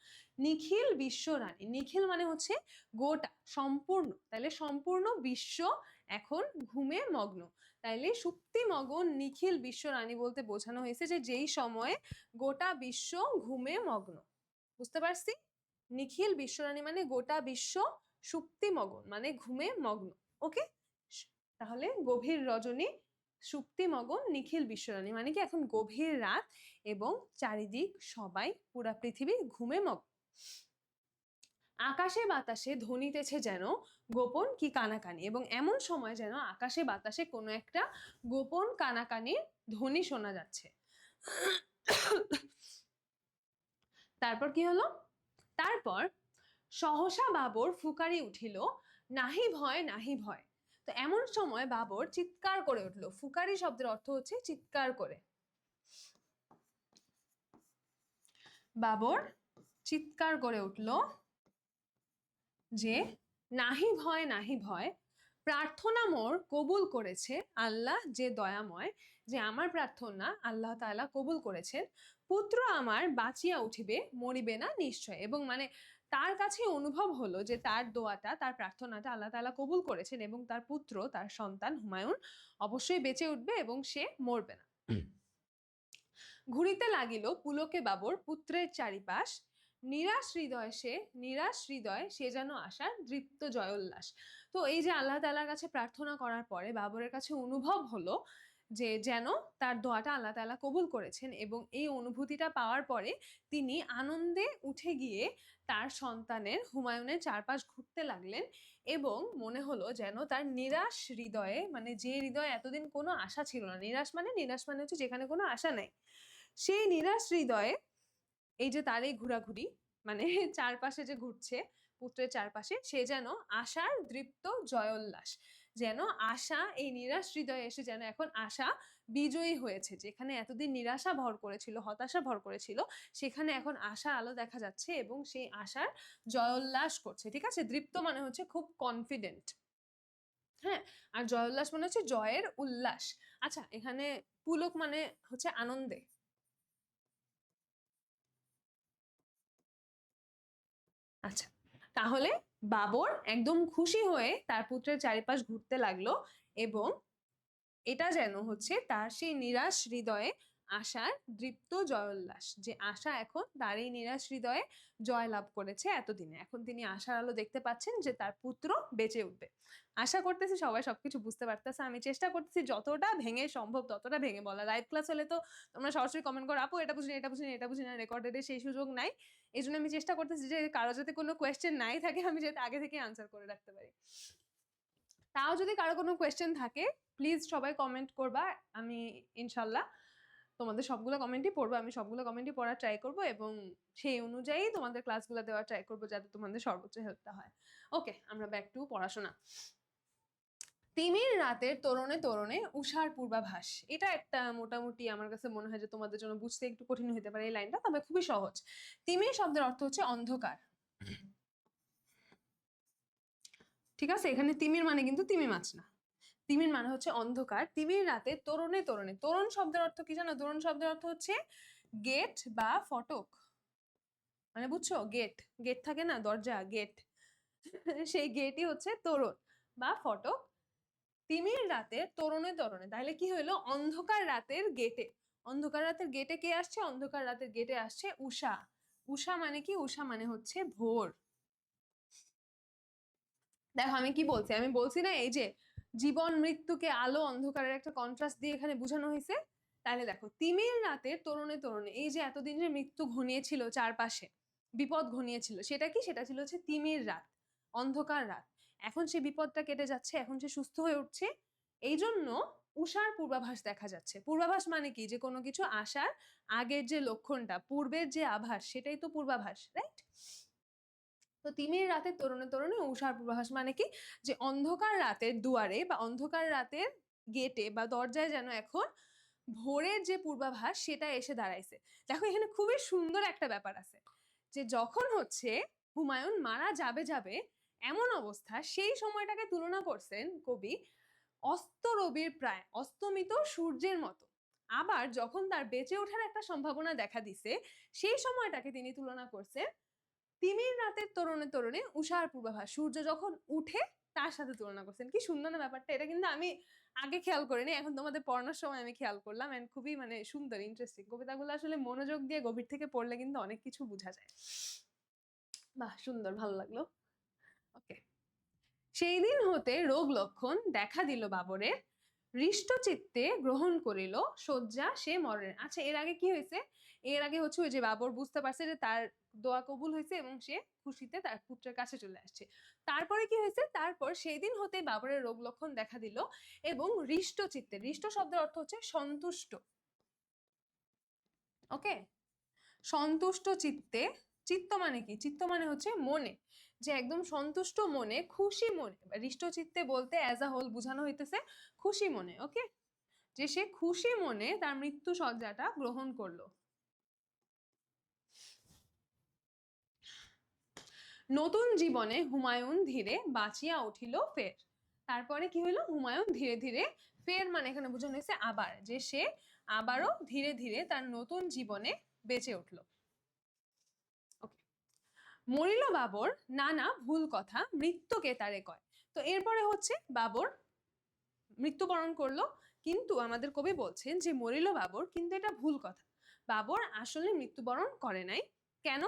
নিখিল বিশ্ব রানী, নিখিল মানে হচ্ছে গোটা, সম্পূর্ণ, তাইলে সম্পূর্ণ বিশ্ব এখন ঘুমে মগ্ন, তাইলে সুপ্তি মগন নিখিল বিশ্ব রানী বলতে বোঝানো হয়েছে যে যেই সময়ে গোটা বিশ্ব ঘুমে মগ্ন। বুঝতে পারছি? নিখিল বিশ্ব রানী মানে গোটা বিশ্ব, সুপ্তি মগন মানে ঘুমে মগ্ন। ওকে, তাহলে গভীর রজনী, সুপ্তি মগন, নিখিল বিশ্বরানী মানে কি এখন গভীর রাত এবং চারিদিক সবাই পুরা পৃথিবী ঘুমে মগ্ন। আকাশে বাতাসে ধ্বনিতেছে যেন গোপন কি কানাকানি, এবং এমন সময় যেন আকাশে বাতাসে কোনো একটা গোপন কানাকানির ধ্বনি শোনা যাচ্ছে। তারপর কি হলো? তারপর সহসা বাবর ফুকারি উঠিল, নাহি ভয় নাহি ভয়। তো এমন সময় বাবর চিৎকার করে উঠলো। ফুকারি শব্দের অর্থ হচ্ছে চিৎকার করে। বাবর চিৎকার করে উঠল যে নাহি ভয় নাহি ভয়, প্রার্থনা মোর কবুল করেছে আল্লাহ যে দয়াময়, যে আমার প্রার্থনা আল্লাহ তাআলা কবুল করেছেন, পুত্র আমার বাঁচিয়া উঠিবে, মরিবে না নিশ্চয়। এবং মানে তার কাছে অনুভব হলো যে তার দোয়াটা, তার প্রার্থনাটা আল্লাহ তাআলা কবুল করেছেন এবং তার পুত্র, তার সন্তান হুমায়ুন অবশ্যই বেঁচে উঠবে এবং সে মরবে না। ঘুরিতে লাগিল পুলকে বাবর পুত্রের চারিপাশ, নিরাশ হৃদয় সে যেন আশার দৃপ্ত জয়োল্লাস। তো এই যে আল্লাহ তাআলার কাছে প্রার্থনা করার পরে বাবরের কাছে অনুভব হলো যে যেন তার দোয়াটা আল্লাহ তাআলা কবুল করেছেন, এবং এই অনুভূতিটা পাওয়ার পরে তিনি আনন্দে উঠে গিয়ে তার সন্তানের হুমায়ুনের চারপাশ ঘুরতে লাগলেন, এবং মনে হলো যেন তার নিরাশ হৃদয়ে, মানে যে হৃদয়ে এতদিন কোনো আশা ছিল না, নিরাশ মানে হচ্ছে যেখানে কোনো আশা নাই, সেই নিরাশ হৃদয়ে এই যে তার এই ঘোরাঘুরি, মানে চারপাশে যে ঘুরছে পুত্রের চারপাশে, সে যেন আশার দৃপ্ত জয়োল্লাস, যেন আশা এই নিরাশ হৃদয়ে এসে যেন এখন আশা বিজয়ী হয়েছে, যেখানে এতদিন নিরাশা ভর করেছিল, হতাশা ভর করেছিল, সেখানে এখন আশার আলো দেখা যাচ্ছে এবং সেই আশার জয়োল্লাস করছে। ঠিক আছে, দৃপ্ত মানে হচ্ছে খুব কনফিডেন্ট, হ্যাঁ, আর জয়োল্লাস মানে হচ্ছে জয়ের উল্লাস। আচ্ছা, এখানে পুলক মানে হচ্ছে আনন্দে। আচ্ছা, তাহলে বাবর একদম খুশি হয়ে তার পুত্রের চারিপাশ ঘুরতে লাগলো, এবং এটা যেন হচ্ছে তার সেই নিরাশ হৃদয়ে আশার দৃপ্ত জয়োল্লাস, যে আশা এখন তার এই নিরাশ হৃদয়ে জয় লাভ করেছে এতদিনে, এখন তিনি আশার আলো দেখতে পাচ্ছেন যে তার পুত্র বেঁচে উঠবে। আশা করতেছি সবাই সবকিছু বুঝতে পারতেছে, আমি চেষ্টা করতেছি যতটা ভেঙে সম্ভব ততটা ভেঙে বলা। লাইভ ক্লাস হলে তো তোমরা সরাসরি কমেন্ট করো, আপু এটা বুঝিনি, এটা বুঝিনি, এটা বুঝিনি, রেকর্ডেডে সেই সুযোগ নাই। এই জন্য আমি চেষ্টা করতেছি যে কারো যাতে কোনো কোয়েশ্চেন নাই থাকে আমি যাতে আগে থেকে আনসার করে রাখতে পারি। তাও যদি কারো কোনো কোয়েশ্চেন থাকে প্লিজ সবাই কমেন্ট করবা, আমি ইনশাল্লাহ তোমাদের সবগুলো কমেন্টই পড়বো, আমি সবগুলো কমেন্টই পড়ার ট্রাই করব এবং সেই অনুযায়ী তোমাদের ক্লাসগুলো দেওয়ার ট্রাই করবো যাতে তোমাদের সর্বোচ্চ হেল্পটা হয়। ওকে, আমরা ব্যাক টু পড়াশোনা। তিমির রাতের তোরণে তোরণে উষার পূর্বাভাস, এটা একটা মোটামুটি আমার কাছে মনে হয় যে তোমাদের জন্য বুঝতে একটু কঠিন হতে পারে এই লাইনটা, তবে খুবই সহজ। তিমির শব্দের অর্থ হচ্ছে অন্ধকার, ঠিক আছে? এখানে তিমির মানে কিন্তু তিমি মাছ না, তিমির মানে হচ্ছে অন্ধকার। তিমির রাতে তোরণে তোরণে, তোরণ শব্দের অর্থ কি জানো? তোরণ শব্দের অর্থ হচ্ছে গেট বা ফটক, মানে বুঝছো? গেট, গেট থাকে না, দরজা, গেট, সেই গেটই হচ্ছে তোরণ বা ফটক। তিমির রাতের তোরণে তোরণে, তাহলে কি হইলো? অন্ধকার রাতের গেটে, অন্ধকার রাতের গেটে কে আসছে? অন্ধকার রাতের গেটে আসছে উষা। উষা মানে কি? উষা মানে হচ্ছে ভোর। দেখো আমি কি বলছি, আমি বলছি না এই যে জীবন মৃত্যুকে আলো অন্ধকারের একটা কন্ট্রাস্ট দিয়ে এখানে বোঝানো হয়েছে। তাহলে দেখো তিমির রাতের তোরণে তোরণে, এই যে এতদিন যে মৃত্যু ঘনিয়েছিল চারপাশে, বিপদ ঘনিয়েছিল, সেটা কি? সেটা ছিল হচ্ছে তিমির রাত, অন্ধকার রাত। এখন সে বিপদটা কেটে যাচ্ছে, এখন সে সুস্থ হয়ে উঠছে, এই জন্য উষার পূর্বাভাস দেখা যাচ্ছে। পূর্বাভাস মানে কি? যে কোনো কিছু আসার আগের যে লক্ষণটা, পূর্বের যে আভাস, সেটাই তো পূর্বাভাস, রাইট? তো তিমির রাতের তোরণে তোরণে উষার পূর্বাভাস মানে কি? যে অন্ধকার রাতের দুয়ারে বা অন্ধকার রাতের গেটে বা দরজায় যেন এখন ভোরের যে পূর্বাভাস সেটা এসে দাঁড়াইছে। দেখো এখানে খুবই সুন্দর একটা ব্যাপার আছে, যে যখন হচ্ছে হুমায়ুন মারা যাবে যাবে এমন অবস্থা, সেই সময়টাকে তুলনা করছেন কবি অস্ত রবির প্রায়, অস্তমিত সূর্যের মতো। আবার যখন তার বেঁচে ওঠার একটা সম্ভাবনা দেখা দিছে, সেই সময়টাকে তিনি তুলনা করছেন তিমির রাতের তোরণে তোরণে উষার পূর্বাভাস, সূর্য যখন উঠে তার সাথে তুলনা করছেন। কি সুন্দর না ব্যাপারটা? এটা কিন্তু আমি আগে খেয়াল করিনি, এখন তোমাদের পড়ানোর সময় আমি খেয়াল করলাম, এন্ড খুবই মানে সুন্দর, ইন্টারেস্টিং। কবিতাগুলো আসলে মনোযোগ দিয়ে গভীর থেকে পড়লে কিন্তু অনেক কিছু বোঝা যায়। বাহ, সুন্দর, ভালো লাগলো। ওকে, সেই দিন হতে রোগ লক্ষণ দেখা দিল বাবরের, হৃষ্টচিত্তে গ্রহণ করিল শয্যা সে মরণের। আচ্ছা, এর আগে কি হয়েছে? এর আগে হচ্ছে ওই যে বাবর বুঝতে পারছে যে তার দোয়া কবুল হয়েছে এবং সে খুশিতে তার পুত্রের কাছে চলে আসছে। তারপরে কি হয়েছে? তারপর সেই দিন হতে বাবরের রোগ লক্ষণ দেখা দিল এবং হৃষ্টচিত্তে, হৃষ্ট শব্দের অর্থ হচ্ছে সন্তুষ্ট, ওকে? সন্তুষ্ট চিত্তে, চিত্ত মানে কি? চিত্ত মানে হচ্ছে মনে, যে একদম সন্তুষ্ট মনে, খুশি মনে, হৃষ্ট চিত্তে বলতে অ্যাজ আ হোল বোঝানো হইতেছে খুশি মনে, ওকে? যে সে খুশি মনে তার মৃত্যু সজ্জাটা গ্রহণ করলো। নতুন জীবনে হুমায়ুন ধীরে বাঁচিয়া উঠিল ফের। তারপরে কি হলো? হুমায়ুন ধীরে ধীরে, ফের মানে এখানে বোঝানো হয়েছে আবার, যে সে আবারও ধীরে ধীরে তার নতুন জীবনে বেঁচে উঠলো। মরিল বাবর নানা ভুল কথা মৃত্যুকে তারে কয়। তো এরপরে হচ্ছে বাবর মৃত্যুবরণ করলো, কিন্তু আমাদের কবি বলছেন যে মরিল বাবর, কিন্তু এটা ভুল কথা। বাবর আসলে মৃত্যুবরণ করে নাই। কেন?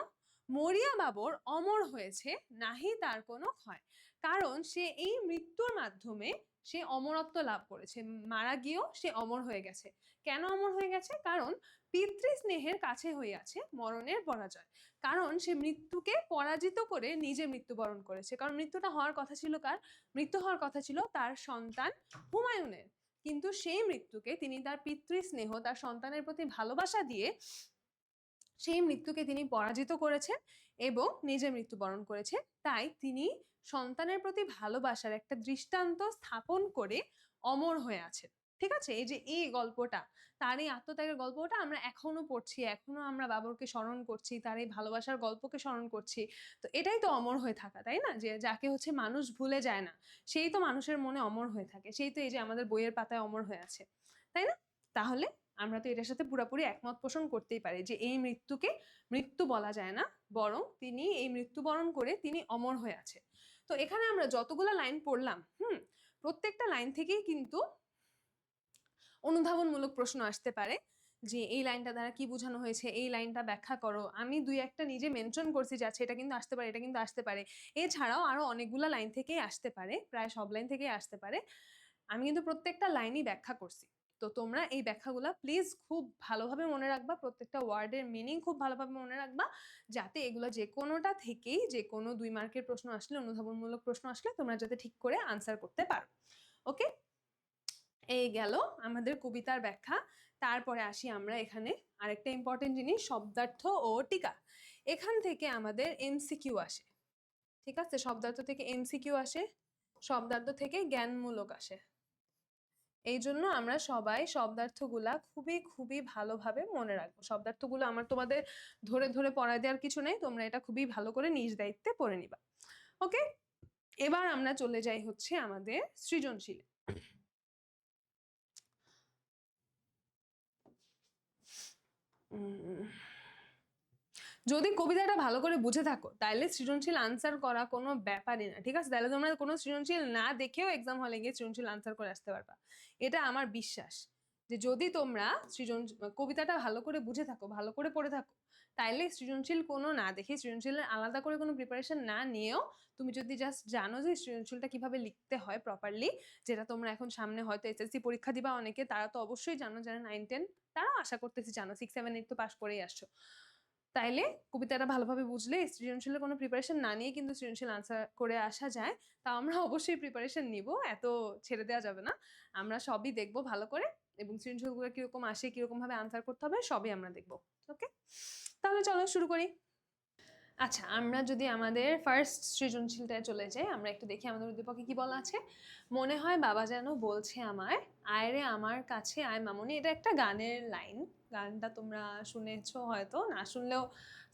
মরিয়া বাবর অমর হয়েছে, নাহি তার কোনো ক্ষয়। কারণ সে এই মৃত্যুর মাধ্যমে সে অমরত্ব লাভ করেছে, মারা গিয়েও সে অমর হয়ে গেছে। কেন অমর হয়ে গেছে? কারণ পিতৃস্নেহের কাছে হইয়াছে মরণের পরাজয়। কারণ সে মৃত্যুকে পরাজিত করে নিজে মৃত্যুবরণ করেছে। কারণ মৃত্যুটা হওয়ার কথা ছিল কার? মৃত্যু হওয়ার কথা ছিল তার সন্তান হুমায়ুনের, কিন্তু সেই মৃত্যুকে তিনি তার পিতৃস্নেহ, তার সন্তানের প্রতি ভালোবাসা দিয়ে সেই মৃত্যুকে তিনি পরাজিত করেছেন এবং নিজে মৃত্যুবরণ করেছেন। তাই তিনি সন্তানের প্রতি ভালোবাসার একটা দৃষ্টান্ত স্থাপন করে অমর হয়ে আছেন। ঠিক আছে? এই যে এই গল্পটা, তার এই আত্মত্যাগের গল্পটা আমরা এখনো পড়ছি, এখনো আমরা বাবরকে স্মরণ করছি, তার এই ভালোবাসার গল্পকে স্মরণ করছি। তো এটাই তো অমর হয়ে থাকা, তাই না? যে যাকে হচ্ছে মানুষ ভুলে যায় না, সেই তো মানুষের মনে অমর হয়ে থাকে, সেই তো এই যে আমাদের বইয়ের পাতায় অমর হয়ে আছে, তাই না? তাহলে আমরা তো এটার সাথে পুরোপুরি একমত পোষণ করতেই পারি যে এই মৃত্যুকে মৃত্যু বলা যায় না, বরং তিনি এই মৃত্যুবরণ করে তিনি অমর হয়ে আছে। তো এখানে আমরা যতগুলো লাইন পড়লাম, প্রত্যেকটা লাইন থেকেই কিন্তু অনুধাবনমূলক প্রশ্ন আসতে পারে, যে এই লাইনটা দ্বারা কি বোঝানো হয়েছে, এই লাইনটা ব্যাখ্যা করো। আমি দুই একটা নিজে মেনশন করছি যে আচ্ছা এটা কিন্তু আসতে পারে, এটা কিন্তু আসতে পারে। এছাড়াও আরো অনেকগুলো লাইন থেকেই আসতে পারে, প্রায় সব লাইন থেকেই আসতে পারে। আমি কিন্তু প্রত্যেকটা লাইনই ব্যাখ্যা করছি। তো তোমরা এই ব্যাখ্যাগুলো প্লিজ খুব ভালোভাবে মনে রাখবা, প্রত্যেকটা ওয়ার্ডের মিনিং খুব ভালোভাবে মনে রাখবা, যাতে এগুলো যে কোনোটা থেকেই যে কোনো 2 মার্কের প্রশ্ন আসলে, অনুধাবনমূলক প্রশ্ন আসলে তোমরা যাতে ঠিক করে আনসার করতে পারো। ওকে, এই গেল আমাদের কবিতার ব্যাখ্যা। তারপরে আসি আমরা এখানে আরেকটা ইম্পর্টেন্ট জিনিস, শব্দার্থ ও টিকা। এখান থেকে আমাদের এমসিকিউ আসে, ঠিক আছে? শব্দার্থ থেকে এমসিকিউ আসে, শব্দার্থ থেকে জ্ঞানমূলক আসে। এই জন্য আমরা সবাই শব্দার্থগুলা খুবই খুবই ভালোভাবে মনে রাখবো। শব্দার্থগুলো আমার তোমাদের ধরে ধরে পড়ায় দেওয়ার কিছু নেই, তোমরা এটা খুবই ভালো করে নিজ দায়িত্বে পড়ে নিবা। ওকে, এবার আমরা চলে যাই হচ্ছে আমাদের সৃজনশীল। যদি কবিতাটা ভালো করে বুঝে থাকো তাহলে সৃজনশীল আনসার করা কোনো ব্যাপারই না, ঠিক আছে? তাহলে তোমরা কোনো সৃজনশীল না দেখেও এক্সাম হলে গিয়ে সৃজনশীল আনসার করে আসতে পারবা। এটা আমার বিশ্বাস যে যদি তোমরা কবিতাটা ভালো করে বুঝে থাকো, ভালো করে পড়ে থাকো, তাইলে সৃজনশীল কোনো না দেখে, সৃজনশীলের আলাদা করে কোনো প্রিপারেশন না নিয়েও তুমি যদি জাস্ট জানো যে সৃজনশীলটা কিভাবে লিখতে হয় প্রপারলি, যেটা তোমরা এখন সামনে হয়তো এসএসসি পরীক্ষা দিবা অনেকে, তারা তো অবশ্যই জানো, যারা 9-10 তারা আশা করতেছি জানো, 6-7-8 তো পাস করেই আসছো। তাইলে কবিতাটা ভালোভাবে বুঝলে সৃজনশীলের কোনো প্রিপারেশন না নিয়ে কিন্তু সৃজনশীল আনসার করে আসা যায়। তা আমরা অবশ্যই প্রিপারেশন নিব, এত ছেড়ে দেওয়া যাবে না। আমরা সবই দেখব ভালো করে, এবং সৃজনশীলগুলো কিরকম আসে, কিরকম ভাবে আনসার করতে হবে সবই আমরা দেখব। ওকে, তাহলে চলো শুরু করি। আচ্ছা, আমরা যদি আমাদের ফার্স্ট সৃজনশীলটায় চলে যাই, আমরা একটু দেখি আমাদের উদ্দীপকে কি বলা আছে। মনে হয় বাবা যেন বলছে আমায়, আয় রে আমার কাছে আয় মামুনি। এটা একটা গানের লাইন, গানটা তোমরা শুনেছো হয়তো, না শুনলেও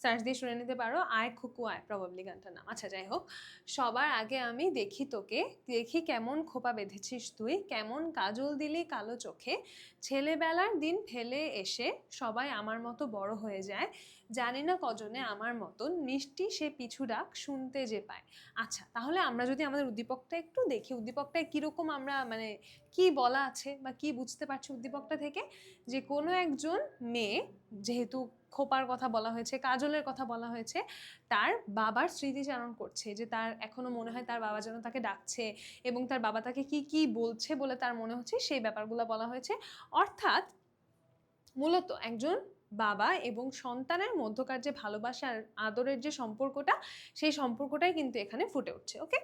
সার্চ দিয়ে শুনে নিতে পারো। আয় খুকু আয়, প্রবাবলি গানটার নাম। আচ্ছা যাই হোক, সবার আগে আমি দেখি তোকে, দেখি কেমন খোপা বেঁধেছিস তুই, কেমন কাজল দিলি কালো চোখে, ছেলেবেলার দিন ফেলে এসে সবাই আমার মতো বড় হয়ে যায়, জানি না কজনে আমার মতন মিষ্টি সে পিছু ডাক শুনতে যে পায়। আচ্ছা, তাহলে আমরা যদি আমাদের উদ্দীপকটা একটু দেখি, উদ্দীপকটায় কিরকম আমরা মানে কি বলা আছে বা কি বুঝতে পারছি উদ্দীপকটা থেকে, যে কোনো একজন মেয়ে, যেহেতু খোপার কথা বলা হয়েছে, কাজলের কথা বলা হয়েছে, তার বাবার স্মৃতিচারণ করছে, যে তার এখনো মনে হয় তার বাবা যেন তাকে ডাকছে, এবং তার বাবা তাকে কি কি বলছে বলে তার মনে হচ্ছে, সেই ব্যাপারগুলো বলা হয়েছে। অর্থাৎ মূলত একজন বাবা এবং সন্তানের মধ্যকার যে ভালোবাসার আদরের যে সম্পর্কটা, সেই সম্পর্কটাই কিন্তু এখানে ফুটে উঠছে। ওকে,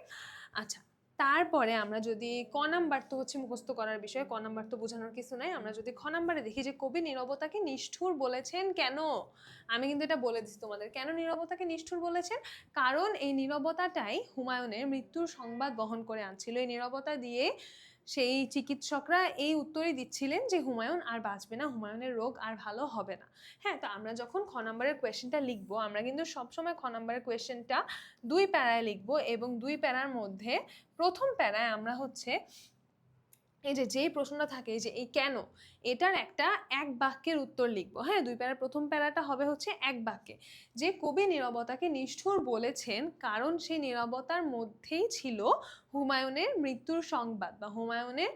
আচ্ছা, তারপরে আমরা যদি ক নাম্বার তো হচ্ছে মুখস্থ করার বিষয়, ক নাম্বার তো বোঝানোর কিছু নাই। আমরা যদি খ নাম্বারে দেখি যে কবি নীরবতাকে নিষ্ঠুর বলেছেন কেন, আমি কিন্তু এটা বলে দিচ্ছি তোমাদের কেন নীরবতাকে নিষ্ঠুর বলেছেন। কারণ এই নীরবতাটাই হুমায়ুনের মৃত্যুর সংবাদ বহন করে আনছিল। এই নীরবতা দিয়ে সেই চিকিৎসকরা এই উত্তরই দিচ্ছিলেন যে হুমায়ুন আর বাঁচবে না, হুমায়ুনের রোগ আর ভালো হবে না। হ্যাঁ, তো আমরা যখন খ নম্বরের কোয়েশ্চেনটা লিখবো, আমরা কিন্তু সবসময় খ নম্বরের কোয়েশ্চেনটা 2 প্যারায় লিখবো, এবং 2 প্যারার মধ্যে প্রথম প্যারায় আমরা হচ্ছে এই যে যেই প্রশ্নটা থাকে যে এই কেন, এটার একটা এক বাক্যের উত্তর লিখবো। হ্যাঁ, 2 প্যারার প্রথম প্যারাটা হবে হচ্ছে এক বাক্যে, যে কবি নীরবতাকে নিষ্ঠুর বলেছেন কারণ সেই নীরবতার মধ্যেই ছিল হুমায়ুনের মৃত্যুর সংবাদ, বা হুমায়ুনের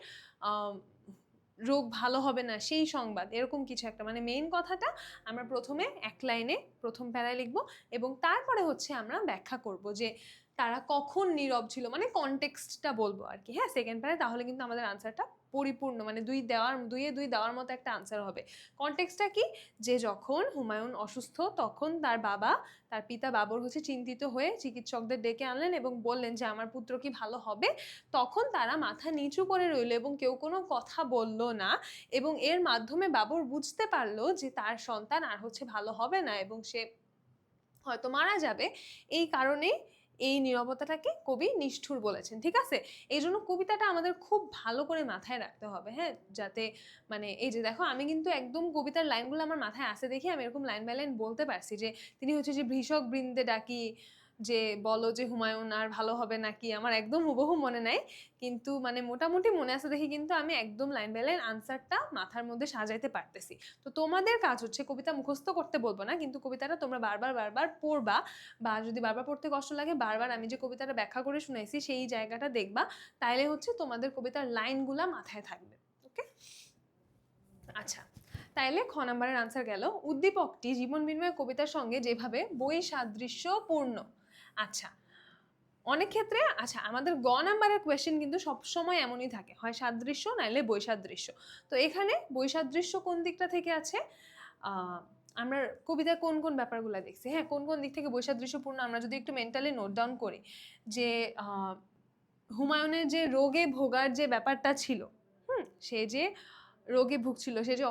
রোগ ভালো হবে না সেই সংবাদ, এরকম কিছু একটা, মানে মেইন কথাটা আমরা প্রথমে এক লাইনে প্রথম প্যারায় লিখবো, এবং তারপরে হচ্ছে আমরা ব্যাখ্যা করব যে তারা কখন নীরব ছিল, মানে কনটেক্সটটা বলবো আর কি। হ্যাঁ, সেকেন্ড প্যারায়, তাহলে কিন্তু আমাদের আনসারটা পরিপূর্ণ, মানে 2 দেওয়ার মতো একটা আনসার হবে। কনটেক্সটটা কি, যে যখন হুমায়ুন অসুস্থ তখন তার বাবা, তার পিতা বাবর হচ্ছে চিন্তিত হয়ে চিকিৎসকদের ডেকে আনলেন এবং বললেন যে আমার পুত্র কি ভালো হবে। তখন তারা মাথা নিচু করে রইল এবং কেউ কোনো কথা বলল না, এবং এর মাধ্যমে বাবর বুঝতে পারলো যে তার সন্তান আর হচ্ছে ভালো হবে না এবং সে হয়তো মারা যাবে। এই কারণে এই নীরবতাটাকে কবি নিষ্ঠুর বলেছেন, ঠিক আছে? এই জন্য কবিতাটা আমাদের খুব ভালো করে মাথায় রাখতে হবে। হ্যাঁ, যাতে মানে এই যে দেখো, আমি কিন্তু একদম কবিতার লাইনগুলো আমার মাথায় আসে দেখি আমি এরকম লাইন বাই লাইন বলতে পারছি, যে তিনি হচ্ছে যে ভৃষক বৃন্দে ডাকি, যে বলো যে হুমায়ুন আর ভালো হবে নাকি, আমার একদম হুবহু মনে নাই, কিন্তু মানে মোটামুটি মনে আছে দেখি কিন্তু আমি একদম লাইন বাই লাইন আনসারটা মাথার মধ্যে সাজাইতে পারতেছি। তো তোমাদের কাজ হচ্ছে কবিতা মুখস্থ করতে বলবো না, কিন্তু কবিতাটা তোমরা বারবার বারবার পড়বা, বা যদি বারবার পড়তে কষ্ট লাগে বারবার আমি যে কবিতাটা ব্যাখ্যা করে শুনাইছি সেই জায়গাটা দেখবা, তাইলে হচ্ছে তোমাদের কবিতার লাইনগুলা মাথায় থাকবে। ওকে, আচ্ছা, তাইলে খ নাম্বারের আনসার গেল। উদ্দীপকটি জীবন বিনিময় কবিতার সঙ্গে যেভাবে বৈসাদৃশ্যপূর্ণ। আচ্ছা, অনেক ক্ষেত্রে, আচ্ছা আমাদের গ নাম্বারের কোয়েশ্চেন কিন্তু সবসময় এমনই থাকে, হয় সাদৃশ্য নাইলে বৈসাদৃশ্য। তো এখানে বৈসাদৃশ্য কোন দিকটা থেকে আছে, আমরা কবিতার কোন কোন ব্যাপারগুলো দেখছি, হ্যাঁ কোন কোন দিক থেকে বৈসাদৃশ্যপূর্ণ, আমরা যদি একটু মেন্টালি নোট ডাউন করি, যে হুমায়ুনের যে রোগে ভোগার যে ব্যাপারটা ছিল, সে যে রোগে ভুগছিল, সে যে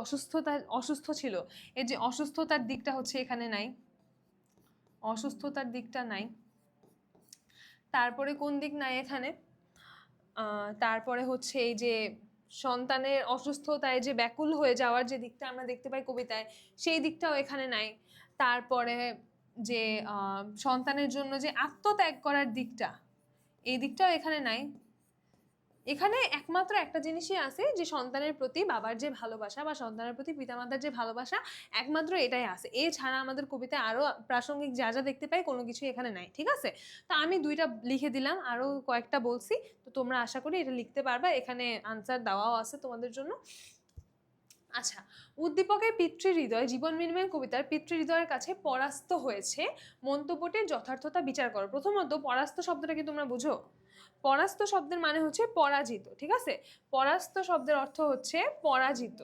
অসুস্থ ছিল, এই যে অসুস্থতার দিকটা হচ্ছে এখানে নাই, অসুস্থতার দিকটা নাই। তারপরে কোন দিক নাই এখানে? তারপরে হচ্ছে এই যে সন্তানের অসুস্থতায় যে ব্যাকুল হয়ে যাওয়ার যে দিকটা আমরা দেখতে পাই কবিতায়, সেই দিকটাও এখানে নাই। তারপরে যে সন্তানের জন্য যে আত্মত্যাগ করার দিকটা, এই দিকটাও এখানে নাই। এখানে একমাত্র একটা জিনিসই আছে, যে সন্তানের প্রতি বাবার যে ভালোবাসা বা সন্তানের প্রতি পিতামাতার যে ভালোবাসা, একমাত্র এটাই আছে। এছাড়া আমাদের কবিতায় আরো প্রাসঙ্গিক যা যা দেখতে পাই কোনো কিছু এখানে নাই, ঠিক আছে? তো আমি 2টা লিখে দিলাম, আরো কয়েকটা বলছি, তো তোমরা আশা করি এটা লিখতে পারবা, এখানে আনসার দেওয়াও আছে তোমাদের জন্য। আচ্ছা, উদ্দীপকের পিতৃহৃদয় জীবন বিনিময় কবিতার পিতৃহৃদয়ের কাছে পরাস্ত হয়েছে, মন্তব্যটির যথার্থতা বিচার করো। প্রথমত পরাস্ত শব্দটা কি তোমরা বুঝো? পরাস্ত শব্দের মানে হচ্ছে পরাজিত, ঠিক আছে? পরাস্ত শব্দের অর্থ হচ্ছে পরাজিত।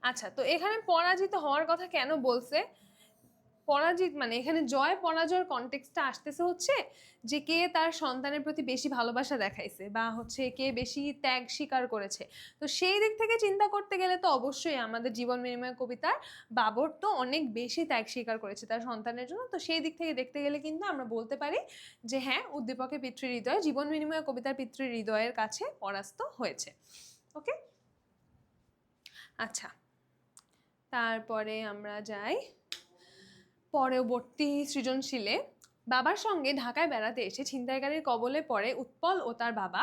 আচ্ছা, তো এখানে পরাজিত হওয়ার কথা কেন বলছে? পরাজিত মানে এখানে জয় পরাজয়ের কনটেক্সটটা আসতেছে হচ্ছে যে কে তার সন্তানের প্রতি বেশি ভালোবাসা দেখাইছে, বা হচ্ছে কে বেশি ত্যাগ স্বীকার করেছে। তো সেই দিক থেকে চিন্তা করতে গেলে তো অবশ্যই আমাদের জীবন বিনিময় কবিতার বাবর তো অনেক বেশি ত্যাগ স্বীকার করেছে তার সন্তানের জন্য। তো সেই দিক থেকে দেখতে গেলে কিন্তু আমরা বলতে পারি যে হ্যাঁ, উদ্দীপকের পিতৃহৃদয় জীবন বিনিময় কবিতার পিতৃহৃদয়ের কাছে পরাস্ত হয়েছে। ওকে, আচ্ছা, তারপরে আমরা যাই পরবর্তী সৃজনশীলে। বাবার সঙ্গে ঢাকায় বেড়াতে এসে ছিনতাইকারীর কবলে পড়ে উৎপল ও তার বাবা।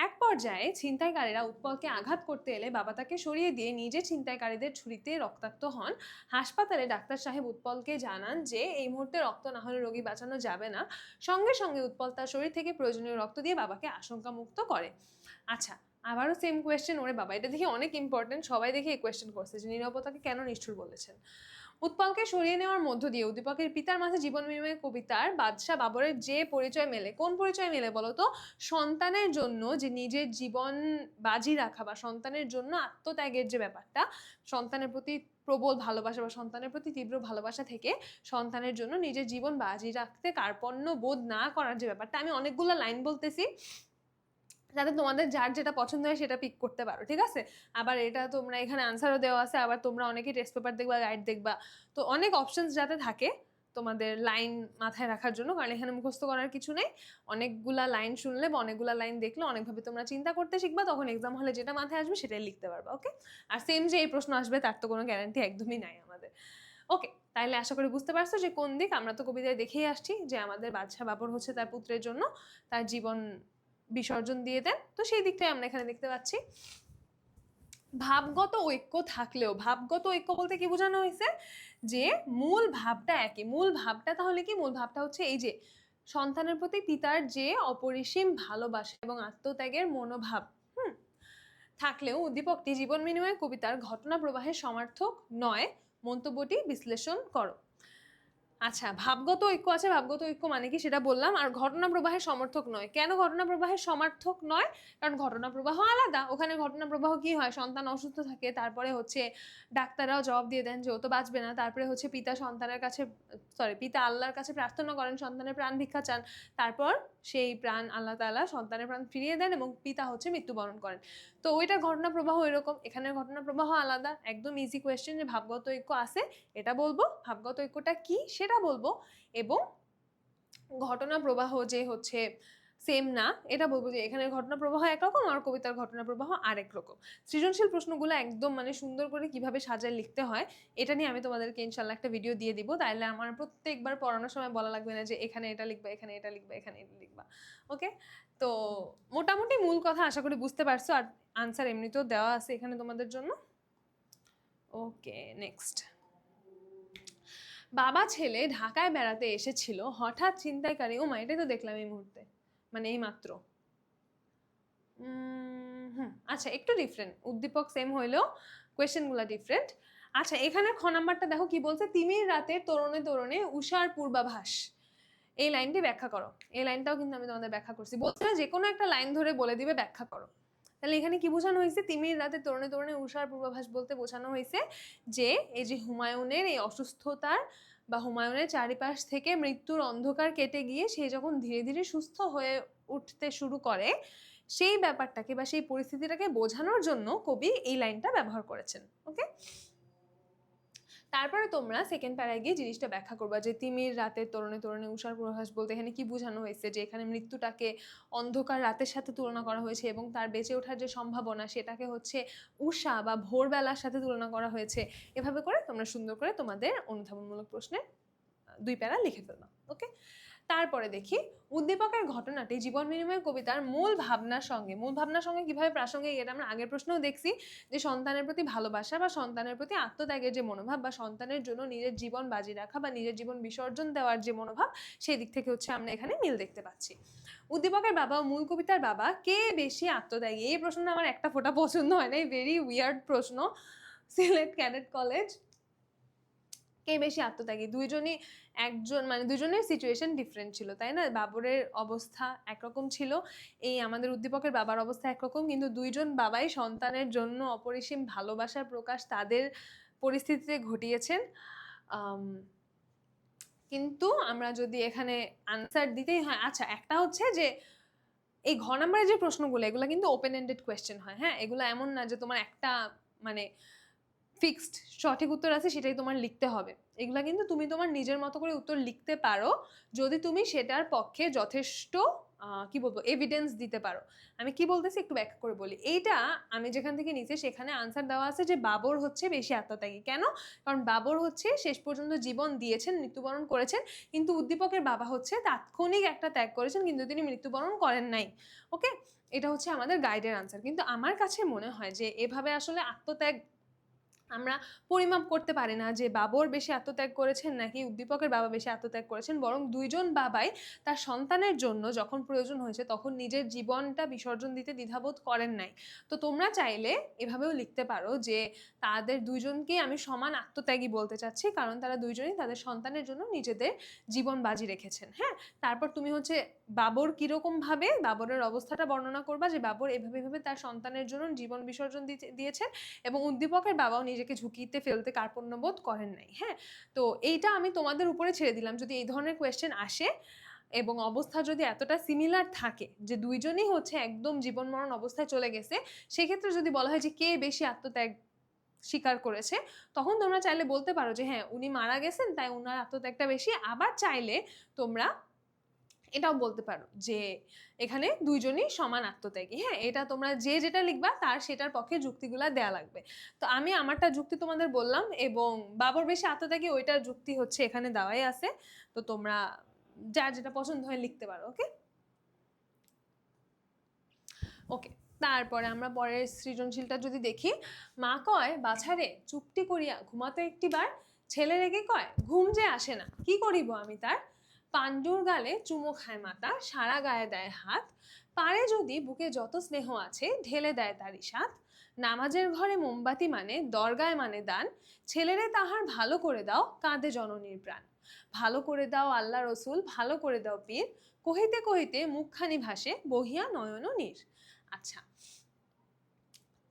এক পর্যায়ে ছিনতাইকারীরা উৎপলকে আঘাত করতে এলে বাবা তাকে সরিয়ে দিয়ে নিজে ছিনতাইকারীদের ছুরিতে রক্তাক্ত হন। হাসপাতালে ডাক্তার সাহেব উৎপলকে জানান যে এই মুহূর্তে রক্ত না হলে রোগী বাঁচানো যাবে না। সঙ্গে সঙ্গে উৎপল তার শরীর থেকে প্রয়োজনীয় রক্ত দিয়ে বাবাকে আশঙ্কামুক্ত করে। আচ্ছা, আবারও সেম কোয়েশ্চেন, ওরে বাবা, এটা দেখি অনেক ইম্পর্টেন্ট, সবাই দেখে এই কোয়েশ্চেন করছে যে নীরবতাকে কেন নিষ্ঠুর বলেছেন। উৎপলকে সরিয়ে নেওয়ার মধ্য দিয়ে উদ্দীপকের পিতার মাঝে জীবন বিনিময় কবিতার বাদশাহ বাবরের যে পরিচয় মেলে, কোন পরিচয় মেলে বলতো? সন্তানের জন্য যে নিজের জীবন বাজি রাখা বা সন্তানের জন্য আত্মত্যাগের যে ব্যাপারটা, সন্তানের প্রতি প্রবল ভালোবাসা বা সন্তানের প্রতি তীব্র ভালোবাসা থেকে সন্তানের জন্য নিজের জীবন বাজি রাখতে কার্পণ্য বোধ না করার যে ব্যাপারটা। আমি অনেকগুলো লাইন বলতেছি যাতে তোমাদের যার যেটা পছন্দ হয় সেটা পিক করতে পারো, ঠিক আছে? আবার এটা তোমরা এখানে আনসারও দেওয়া আছে, আবার তোমরা অনেকেই টেস্ট পেপার দেখবা, গাইড দেখবা, তো অনেক অপশনস যাতে থাকে তোমাদের লাইন মাথায় রাখার জন্য, কারণ এখানে মুখস্থ করার কিছু নেই। অনেকগুলা লাইন শুনলে বা অনেকগুলা লাইন দেখলে অনেকভাবে তোমরা চিন্তা করতে শিখবা, তখন এক্সাম হলে যেটা মাথায় আসবে সেটাই লিখতে পারবা। ওকে, আর সেম যে এই প্রশ্ন আসবে তার তো কোনো গ্যারান্টি একদমই নাই আমাদের। ওকে, তাইলে আশা করি বুঝতে পারছো যে কোন দিক। আমরা তো কবিতায় দেখেই আসছি যে আমাদের বাদশাহ বাবর হচ্ছে তার পুত্রের জন্য তার জীবন বিসর্জন দিয়ে দেন, তো সেই দিকটাই আমরা এখানে দেখতে পাচ্ছি। ভাবগত ঐক্য থাকলেও, ভাবগত ঐক্য বলতে কি বোঝানো হয়েছে? যে মূল ভাবটা একই। মূল ভাবটা তাহলে কি? মূল ভাবটা হচ্ছে এই যে সন্তানের প্রতি পিতার যে অপরিসীম ভালোবাসা এবং আত্মত্যাগের মনোভাব থাকলেও উদ্দীপকটি জীবন বিনিময় কবিতার ঘটনা প্রবাহের সমার্থক নয়, মন্তব্যটি বিশ্লেষণ করো। আচ্ছা, ভাবগত ঐক্য আছে, ভাবগত ঐক্য মানে কি সেটা বললাম। আর ঘটনা প্রবাহের সমর্থক নয়, কেন ঘটনা প্রবাহের সমর্থক নয়? কারণ ঘটনা প্রবাহ আলাদা। ওখানে ঘটনা প্রবাহ কি হয়? সন্তান অসুস্থ থাকে, তারপরে হচ্ছে ডাক্তাররাও জবাব দিয়ে দেন যে ও তো বাঁচবে না, তারপরে হচ্ছে পিতা সন্তানের কাছে, পিতা আল্লাহর কাছে প্রার্থনা করেন, সন্তানের প্রাণ ভিক্ষা চান, তারপর সেই প্রাণ আল্লাহ তাআলা সন্তানের প্রাণ ফিরিয়ে দেন এবং পিতা হচ্ছে মৃত্যুবরণ করেন। তো ওইটা ঘটনা প্রবাহ এরকম, এখানের ঘটনা প্রবাহ আলাদা। একদম ইজি কোয়েশ্চেন যে ভাবগত ঐক্য আছে, এটা বলবো, ভাবগত ঐক্যটা কি সেটা বলবো, এবং ঘটনা প্রবাহ যে হচ্ছে সেম না এটা বলবো, যে এখানে ঘটনা প্রবাহ একরকম আর কবিতার ঘটনা প্রবাহ আরেক রকম। সৃজনশীল প্রশ্নগুলো একদম মানে সুন্দর করে কিভাবে সাজায় লিখতে হয় এটা নিয়ে আমি তোমাদেরকে ইনশাল্লাহ একটা ভিডিও দিয়ে দিব, তাইলে আমার প্রত্যেকবার পড়ানোর সময় বলা লাগবে না যে এখানে এটা লিখবা, এখানে এটা লিখবা, এখানে এটা লিখবা। ওকে, তো মোটামুটি মূল কথা আশা করি বুঝতে পারছো, আর আনসার এমনিতেও দেওয়া আছে এখানে তোমাদের জন্য। ওকে, নেক্সট। বাবা ছেলে ঢাকায় বেড়াতে এসেছিল, হঠাৎ ছিনতাইকারী, ও মা, এটাই তো দেখলাম এই মুহূর্তে, মানে এই মাত্র। আচ্ছা, একটু ডিফারেন্ট, উদ্দীপক সেম হইলেও কোয়েশ্চেনগুলো ডিফারেন্ট। আচ্ছা, এখানে খ নাম্বারটা দেখো কি বলছে, তিমির রাতে তরুণে তরুণে উষার পূর্বাভাস। এই লাইনটি ব্যাখ্যা করো। এই লাইনটাও কিন্তু আমি তোমাদের ব্যাখ্যা করছি, বলছে যে কোনো একটা লাইন ধরে বলে দিবে ব্যাখ্যা করো। তাহলে এখানে কি বোঝানো হয়েছে? তিমির রাতে তরুণে তরুণে উষার পূর্বাভাস বলতে বোঝানো হয়েছে যে এই যে হুমায়ুনের এই অসুস্থতার বা হুমায়ুনের চারিপাশ থেকে মৃত্যুর অন্ধকার কেটে গিয়ে সে যখন ধীরে ধীরে সুস্থ হয়ে উঠতে শুরু করে, সেই ব্যাপারটাকে বা সেই পরিস্থিতিটাকে বোঝানোর জন্য কবি এই লাইনটা ব্যবহার করেছেন। ওকে, তারপরে তোমরা সেকেন্ড প্যারায় গিয়ে জিনিসটা ব্যাখ্যা করবা যে তিমির রাতের তরুণে তরুণে উষার প্রকাশ বলতে এখানে কি বোঝানো হয়েছে, যে এখানে মৃত্যুটাকে অন্ধকার রাতের সাথে তুলনা করা হয়েছে এবং তার বেঁচে ওঠার যে সম্ভাবনা সেটাকে হচ্ছে উষা বা ভোরবেলার সাথে তুলনা করা হয়েছে। এভাবে করে তোমরা সুন্দর করে তোমাদের অনুধাবনমূলক প্রশ্নের 2 প্যারা লিখে ফেলবা। ওকে, তারপরে দেখি উদ্দীপকের ঘটনাটি জীবন বিনিময় কবিতার মূল ভাবনার সঙ্গে কিভাবে প্রাসঙ্গিক, এটা আমরা আগের প্রশ্নেও দেখছি যে সন্তানের প্রতি ভালোবাসা বা সন্তানের প্রতি আত্মত্যাগের যে মনোভাব বা সন্তানের জন্য নিজের জীবন বাজি রাখা বা নিজের জীবন বিসর্জন দেওয়ার যে মনোভাব, সেই দিক থেকে হচ্ছে আমরা এখানে মিল দেখতে পাচ্ছি। উদ্দীপকের বাবা ও মূল কবিতার বাবা কে বেশি আত্মত্যাগী, এই প্রশ্নটা আমার একটা ফোঁটা পছন্দ হয় না, ভেরি উইয়ার্ড প্রশ্ন। সিলেট ক্যাডেট কলেজ, কে বেশি আত্মত্যাগী? দুইজনই একজন, মানে দুজনের সিচুয়েশন ডিফারেন্ট ছিল, তাই না? বাবরের অবস্থা একরকম ছিল, এই আমাদের উদ্দীপকের বাবার অবস্থা একরকম, কিন্তু দুইজন বাবাই সন্তানের জন্য অপরিসীম ভালোবাসার প্রকাশ তাদের পরিস্থিতিতে ঘটিয়েছেন। কিন্তু আমরা যদি এখানে আনসার দিতেই হয়, আচ্ছা একটা হচ্ছে যে এই ঘ নাম্বারের যে প্রশ্নগুলো এগুলো কিন্তু ওপেন এন্ডেড কোয়েশ্চেন হয়, হ্যাঁ, এগুলো এমন না যে তোমার একটা মানে ফিক্সড সঠিক উত্তর আছে সেটাই তোমার লিখতে হবে। এগুলা কিন্তু তুমি তোমার নিজের মতো করে উত্তর লিখতে পারো যদি তুমি সেটার পক্ষে যথেষ্ট কি বলবো এভিডেন্স দিতে পারো। আমি কি বলতেছি একটু ব্যাখ্যা করে বলি। এইটা আমি যেখান থেকে নিচে সেখানে আনসার দেওয়া আছে যে বাবর হচ্ছে বেশি আত্মত্যাগী। কেন? কারণ বাবর হচ্ছে শেষ পর্যন্ত জীবন দিয়েছেন, মৃত্যুবরণ করেছেন, কিন্তু উদ্দীপকের বাবা হচ্ছে তাৎক্ষণিক একটা ত্যাগ করেছেন কিন্তু তিনি মৃত্যুবরণ করেন নাই। ওকে, এটা হচ্ছে আমাদের গাইডের আনসার। কিন্তু আমার কাছে মনে হয় যে এভাবে আসলে আত্মত্যাগ আমরা পরিমাপ করতে পারি না যে বাবর বেশি আত্মত্যাগ করেছেন নাকি উদ্দীপকের বাবা বেশি আত্মত্যাগ করেছেন, বরং দুইজন বাবাই তার সন্তানের জন্য যখন প্রয়োজন হয়েছে তখন নিজের জীবনটা বিসর্জন দিতে দ্বিধাবোধ করেন নাই। তো তোমরা চাইলে এভাবেও লিখতে পারো যে তাদের দুইজনকে আমি সমান আত্মত্যাগী বলতে চাচ্ছি, কারণ তারা দুইজনই তাদের সন্তানের জন্য নিজেদের জীবন বাজি রেখেছেন। হ্যাঁ, তারপর তুমি হচ্ছে বাবর কিরকম ভাবে বাবরের অবস্থাটা বর্ণনা করবা যে বাবর এভাবে তার সন্তানের জন্য জীবন বিসর্জন দিয়েছেন এবং উদ্দীপকের বাবাও নিজেকে ঝুঁকিতে ফেলতে কার্পণ্যবোধ করেন নাই। হ্যাঁ, তো এইটা আমি তোমাদের উপরে ছেড়ে দিলাম, যদি এই ধরনের কোয়েশ্চেন আসে এবং অবস্থা যদি এতটা সিমিলার থাকে যে দুইজনই হচ্ছে একদম জীবন মরণ অবস্থায় চলে গেছে, সেক্ষেত্রে যদি বলা হয় যে কে বেশি আত্মত্যাগ স্বীকার করেছে, তখন তোমরা চাইলে বলতে পারো যে হ্যাঁ উনি মারা গেছেন তাই উনার আত্মত্যাগটা বেশি। আবার চাইলে তোমরা এটাও বলতে পারো যে এখানে দুইজনই সমান আত্মত্যাগী। হ্যাঁ, এটা তোমরা যে যেটা লিখবা তার সেটার পক্ষে যুক্তিগুলা দেয়া লাগবে। তো আমি আমারটা যুক্তি তোমাদের বললাম এবং বাবর বেশি আত্মত্যাগী ওইটার যুক্তি হচ্ছে এখানে দেওয়াই আছে। তো তোমরা যার যেটা পছন্দ হয় লিখতে পারো। ওকে ওকে, তারপরে আমরা পরের সৃজনশীলটা যদি দেখি, মা কয় বাছারে চুপটি করিয়া ঘুমাতে একটিবার, ছেলে রেগে কয় ঘুম যে আসে না কি করিব আমি তার, পাণ্ডুর গালে চুমো খায় মাতা সারা গায়ে দেয় হাত, পারে যদি বুকে যত স্নেহ আছে ঢেলে দেয় তারই সাথ, নামাজের ঘরে মোমবাতি মানে দরগায় মানে দান, ছেলেরে তাহার ভালো করে দাও কাঁদে জননীর প্রাণ, ভালো করে দাও আল্লাহ রসুল ভালো করে দাও পীর, কহিতে কহিতে মুখখানি ভাসে বহিয়া নয়ন নীর। আচ্ছা,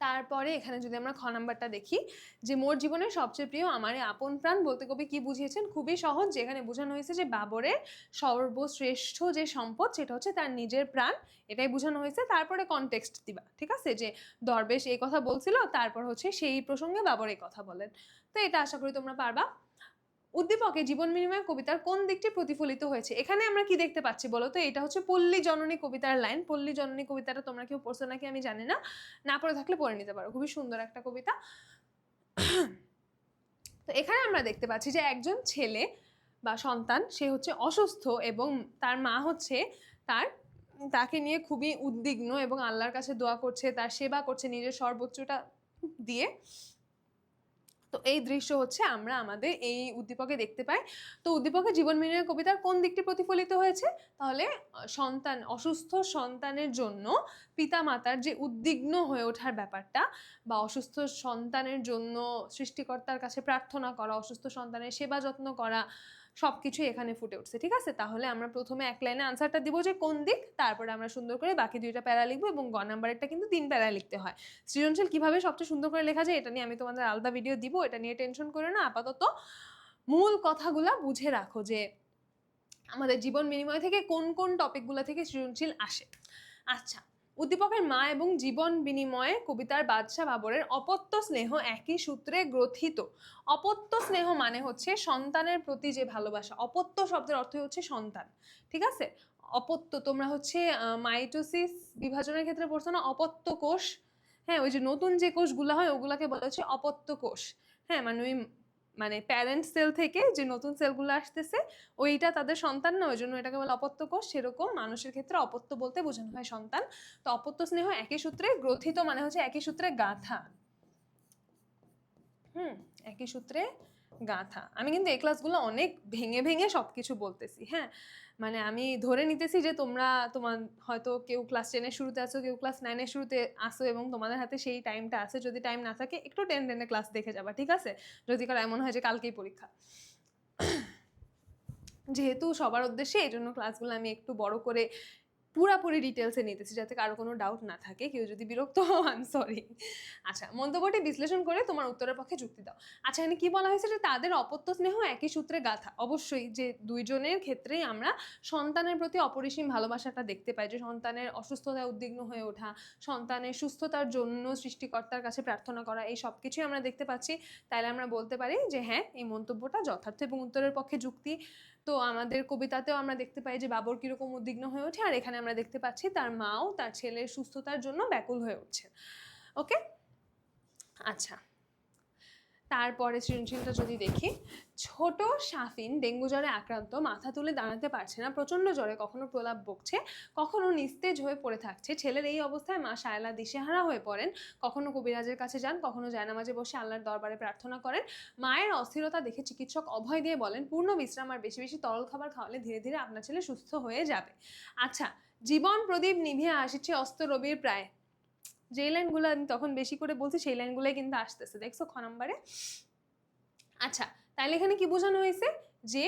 তারপরে এখানে যদি আমরা খ নাম্বারটা দেখি যে মোর জীবনের সবচেয়ে প্রিয় আমারে আপন প্রাণ বলতে কবি কি বুঝিয়েছেন? খুবই সহজ, যেখানে বোঝানো হয়েছে যে বাবরের সর্বশ্রেষ্ঠ যে সম্পদ সেটা হচ্ছে তার নিজের প্রাণ, এটাই বোঝানো হয়েছে। তারপরে কনটেক্সট দিবা, ঠিক আছে, যে দরবেশ এই কথা বলছিল তারপর হচ্ছে সেই প্রসঙ্গে বাবর এই কথা বলেন। তো এটা আশা করি তোমরা পারবা। উদ্দীপকে জীবন বিনিময় কবিতার কোন দিকটি প্রতিফলিত হয়েছে? এখানে আমরা কি দেখতে পাচ্ছি বলো তো? এটা হচ্ছে পল্লী জননী কবিতার লাইন। পল্লী জননী কবিতাটা তোমরা কেউ পড়ছো নাকি আমি জানি না, না পড়ে থাকলে পড়ে নিতে পারো, খুবই সুন্দর একটা কবিতা। তো এখানে আমরা দেখতে পাচ্ছি যে একজন ছেলে বা সন্তান সে হচ্ছে অসুস্থ এবং তার মা হচ্ছে তাকে নিয়ে খুবই উদ্বিগ্ন এবং আল্লাহর কাছে দোয়া করছে, তার সেবা করছে নিজের সর্বোচ্চটা দিয়ে। তো এই দৃশ্য হচ্ছে আমরা আমাদের এই উদ্দীপকে দেখতে পাই। তো উদ্দীপকের জীবন বিনিময় কবিতার কোন দিকটি প্রতিফলিত হয়েছে? তাহলে সন্তান, অসুস্থ সন্তানের জন্য পিতামাতার যে উদ্বিগ্ন হয়ে ওঠার ব্যাপারটা বা অসুস্থ সন্তানের জন্য সৃষ্টিকর্তার কাছে প্রার্থনা করা, অসুস্থ সন্তানের সেবা যত্ন করা, সবকিছু এখানে ফুটে উঠছে। ঠিক আছে, তাহলে আমরা প্রথমে এক লাইনে আনসারটা দিব যে কোন দিক, তারপরে আমরা সুন্দর করে বাকি 2টা প্যারা লিখবো এবং গ নাম্বারেরটা কিন্তু 3 প্যারা লিখতে হয়। সৃজনশীল কিভাবে সবচেয়ে সুন্দর করে লেখা যায় এটা নিয়ে আমি তোমাদের আলাদা ভিডিও দিব, এটা নিয়ে টেনশন করো না। আপাতত মূল কথাগুলা বুঝে রাখো যে আমাদের জীবন বিনিময় থেকে কোন কোন টপিকগুলো থেকে সৃজনশীল আসে। আচ্ছা, উদ্দীপকের মা এবং জীবন বিনিময়ে কবিতার বাদশাহ বাবরের অপত্য স্নেহ একই সূত্রে গ্রথিত। অপত্য স্নেহ মানে হচ্ছে সন্তানের প্রতি যে ভালোবাসা। অপত্য শব্দের অর্থ হচ্ছে সন্তান, ঠিক আছে? অপত্য তোমরা হচ্ছে মাইটোসিস বিভাজনের ক্ষেত্রে পড়ছো না, অপত্য কোষ। হ্যাঁ, ওই যে নতুন যে কোষগুলো হয় ওগুলাকে বলা হচ্ছে অপত্য কোষ। হ্যাঁ, মানে ওই মানে প্যারেন্ট সেল থেকে যে নতুন সেলগুলো আসতেছে ওইটা তাদের সন্তান না, ওই জন্য এটাকে বলে অপত্য কোষ। সেরকম মানুষের ক্ষেত্রে অপত্য বলতে বোঝানো হয় সন্তান। তো অপত্য স্নেহ একই সূত্রে গ্রথিত মানে হচ্ছে একই সূত্রে গাঁথা। একই সূত্রে গাঁথা। আমি কিন্তু এই ক্লাসগুলো অনেক ভেঙে ভেঙে সবকিছু বলতেছি। হ্যাঁ, মানে আমি ধরে নিতেছি যে তোমরা তোমার হয়তো কেউ ক্লাস 10 এর শুরুতে আছো, কেউ ক্লাস 9 এর শুরুতে আসো এবং তোমাদের হাতে সেই টাইমটা আছে। যদি টাইম না থাকে একটু টেনে টেনে ক্লাস দেখে যাবা, ঠিক আছে? যদি কারো এমন হয় যে কালকেই পরীক্ষা। যেহেতু সবার উদ্দেশ্যে এই জন্য ক্লাসগুলো আমি একটু বড় করে পুরাপুরি ডিটেলসে নিতেছি যাতে কারো কোনো ডাউট না থাকে। কেউ যদি বিরক্ত হও আই এম সরি। আচ্ছা, মন্তব্যটি বিশ্লেষণ করে তোমার উত্তরের পক্ষে যুক্তি দাও। আচ্ছা, এখানে কি বলা হয়েছে যে তাদের অপত্য স্নেহ একই সূত্রে গাঁথা। অবশ্যই যে দুইজনের ক্ষেত্রেই আমরা সন্তানের প্রতি অপরিসীম ভালোবাসাটা দেখতে পাই, যে সন্তানের অসুস্থতায় উদ্বিগ্ন হয়ে ওঠা, সন্তানের সুস্থতার জন্য সৃষ্টিকর্তার কাছে প্রার্থনা করা, এই সব কিছুই আমরা দেখতে পাচ্ছি। তাইলে আমরা বলতে পারি যে হ্যাঁ, এই মন্তব্যটা যথার্থ এবং উত্তরের পক্ষে যুক্তি। তো আমাদের কবিতাতেও আমরা দেখতে পাই যে বাবর কিরকম উদ্বিগ্ন হয়ে ওঠে, আর এখানে আমরা দেখতে পাচ্ছি তার মাও তার ছেলের সুস্থতার জন্য ব্যাকুল হয়ে উঠছে। ওকে, আচ্ছা, তারপরে সৃজনশীলটা যদি দেখি, ছোট শাফিন ডেঙ্গু জ্বরে আক্রান্ত, মাথা তুলে দাঁড়াতে পারছে না, প্রচন্ড জ্বরে কখনো প্রলাপ বকছে, কখনো নিস্তেজ হয়ে পড়ে থাকছে। ছেলের এই অবস্থায় মা শায়লা দিশেহারা হয়ে পড়েন, কখনো কবিরাজের কাছে যান, কখনো জায়নামাজে বসে আল্লাহর দরবারে প্রার্থনা করেন। মায়ের অস্থিরতা দেখে চিকিৎসক অভয় দিয়ে বলেন পূর্ণ বিশ্রাম আর বেশি বেশি তরল খাবার খাওয়ালে ধীরে ধীরে আপনার ছেলে সুস্থ হয়ে যাবে। আচ্ছা, জীবন প্রদীপ নিভিয়ে আসছে অস্ত রবির প্রায়। যে লাইনগুলো আমি তখন বেশি করে বলছি সেই লাইনগুলোই কিন্তু আসতেছে, দেখছো খ নম্বরে। আচ্ছা, তাহলে এখানে কি বোঝানো হয়েছে যে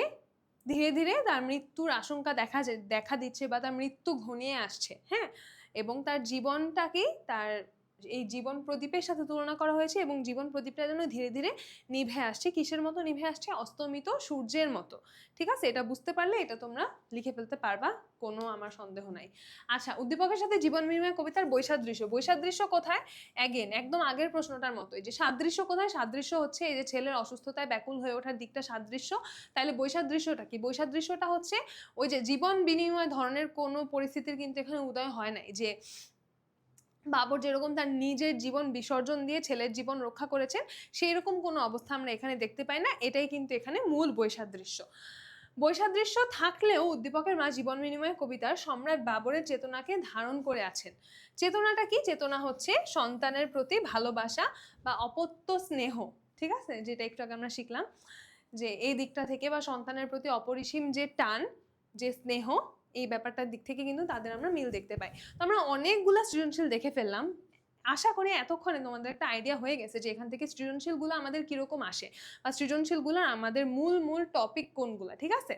ধীরে ধীরে তার মৃত্যুর আশঙ্কা দেখা দিচ্ছে বা তার মৃত্যু ঘনিয়ে আসছে। হ্যাঁ, এবং তার জীবনটাকেই তার এই জীবন প্রদীপের সাথে তুলনা করা হয়েছে এবং জীবন প্রদীপটা যেন ধীরে ধীরে নিভে আসছে। কিসের মতো নিভে আসছে? অস্তমিত সূর্যের মতো। ঠিক আছে, এটা বুঝতে পারলে এটা তোমরা লিখে ফেলতে পারবা, কোনো আমার সন্দেহ নাই। আচ্ছা, উদ্দীপকের সাথে জীবন বিনিময় কবিতার বৈসাদৃশ্য। বৈসাদৃশ্য কোথায়? অ্যাগেন একদম আগের প্রশ্নটার মতোই, যে সাদৃশ্য কোথায়? সাদৃশ্য হচ্ছে এই যে ছেলের অসুস্থতায় ব্যাকুল হয়ে ওঠার দিকটা সাদৃশ্য। তাহলে বৈসাদৃশ্যটা কি? বৈসাদৃশ্যটা হচ্ছে ওই যে জীবন বিনিময় ধরনের কোনো পরিস্থিতির কিন্তু এখানে উদয় হয় নাই। যে বাবর যেরকম তার নিজের জীবন বিসর্জন দিয়ে ছেলের জীবন রক্ষা করেছেন, সেই রকম কোনো অবস্থা আমরা এখানে দেখতে পাই না। এটাই কিন্তু এখানে মূল বৈসাদৃশ্য। বৈসাদৃশ্য থাকলেও উদ্দীপকের মা জীবন বিনিময় কবিতার সম্রাট বাবরের চেতনাকে ধারণ করে আছেন। চেতনাটা কি? চেতনা হচ্ছে সন্তানের প্রতি ভালোবাসা বা অপত্য স্নেহ। ঠিক আছে, যেটা একটু আগে আমরা শিখলাম, যে এই দিকটা থেকে বা সন্তানের প্রতি অপরিসীম যে টান, যে স্নেহ, এই ব্যাপারটার দিক থেকে কিন্তু তাদের আমরা মিল দেখতে পাই। তো আমরা অনেকগুলা সৃজনশীল দেখে ফেললাম। আশা করি এতক্ষণে তোমাদের একটা আইডিয়া হয়ে গেছে যে এখান থেকে সৃজনশীলগুলো আমাদের কিরকম আসে বা সৃজনশীলগুলোর আমাদের মূল মূল টপিক কোনগুলা। ঠিক আছে,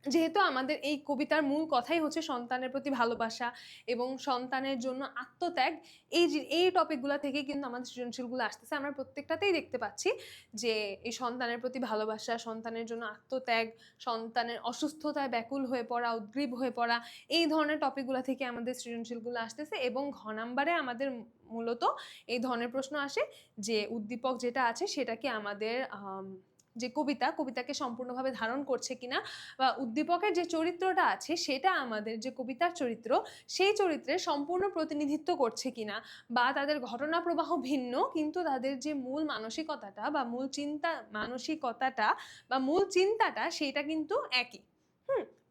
যেহেতু আমাদের এই কবিতার মূল কথাই হচ্ছে সন্তানের প্রতি ভালোবাসা এবং সন্তানের জন্য আত্মত্যাগ, এই টপিকগুলো থেকে কিন্তু আমাদের সৃজনশীলগুলো আসতেছে। আমরা প্রত্যেকটাতেই দেখতে পাচ্ছি যে এই সন্তানের প্রতি ভালোবাসা, সন্তানের জন্য আত্মত্যাগ, সন্তানের অসুস্থতায় ব্যাকুল হয়ে পড়া, উদ্গ্রীব হয়ে পড়া, এই ধরনের টপিকগুলো থেকে আমাদের সৃজনশীলগুলো আসতেছে। এবং ঘ নাম্বারে আমাদের মূলত এই ধরনের প্রশ্ন আসে যে উদ্দীপক যেটা আছে সেটা কি আমাদের যে কবিতাকে সম্পূর্ণভাবে ধারণ করছে কিনা, বা উদ্দীপকের যে চরিত্রটা আছে সেটা আমাদের যে কবিতার চরিত্র সেই চরিত্রের সম্পূর্ণ প্রতিনিধিত্ব করছে কিনা, বা তাদের ঘটনা প্রবাহ ভিন্ন কিন্তু তাদের যে মূল মানসিকতাটা বা মূল চিন্তাটা সেটা কিন্তু একই।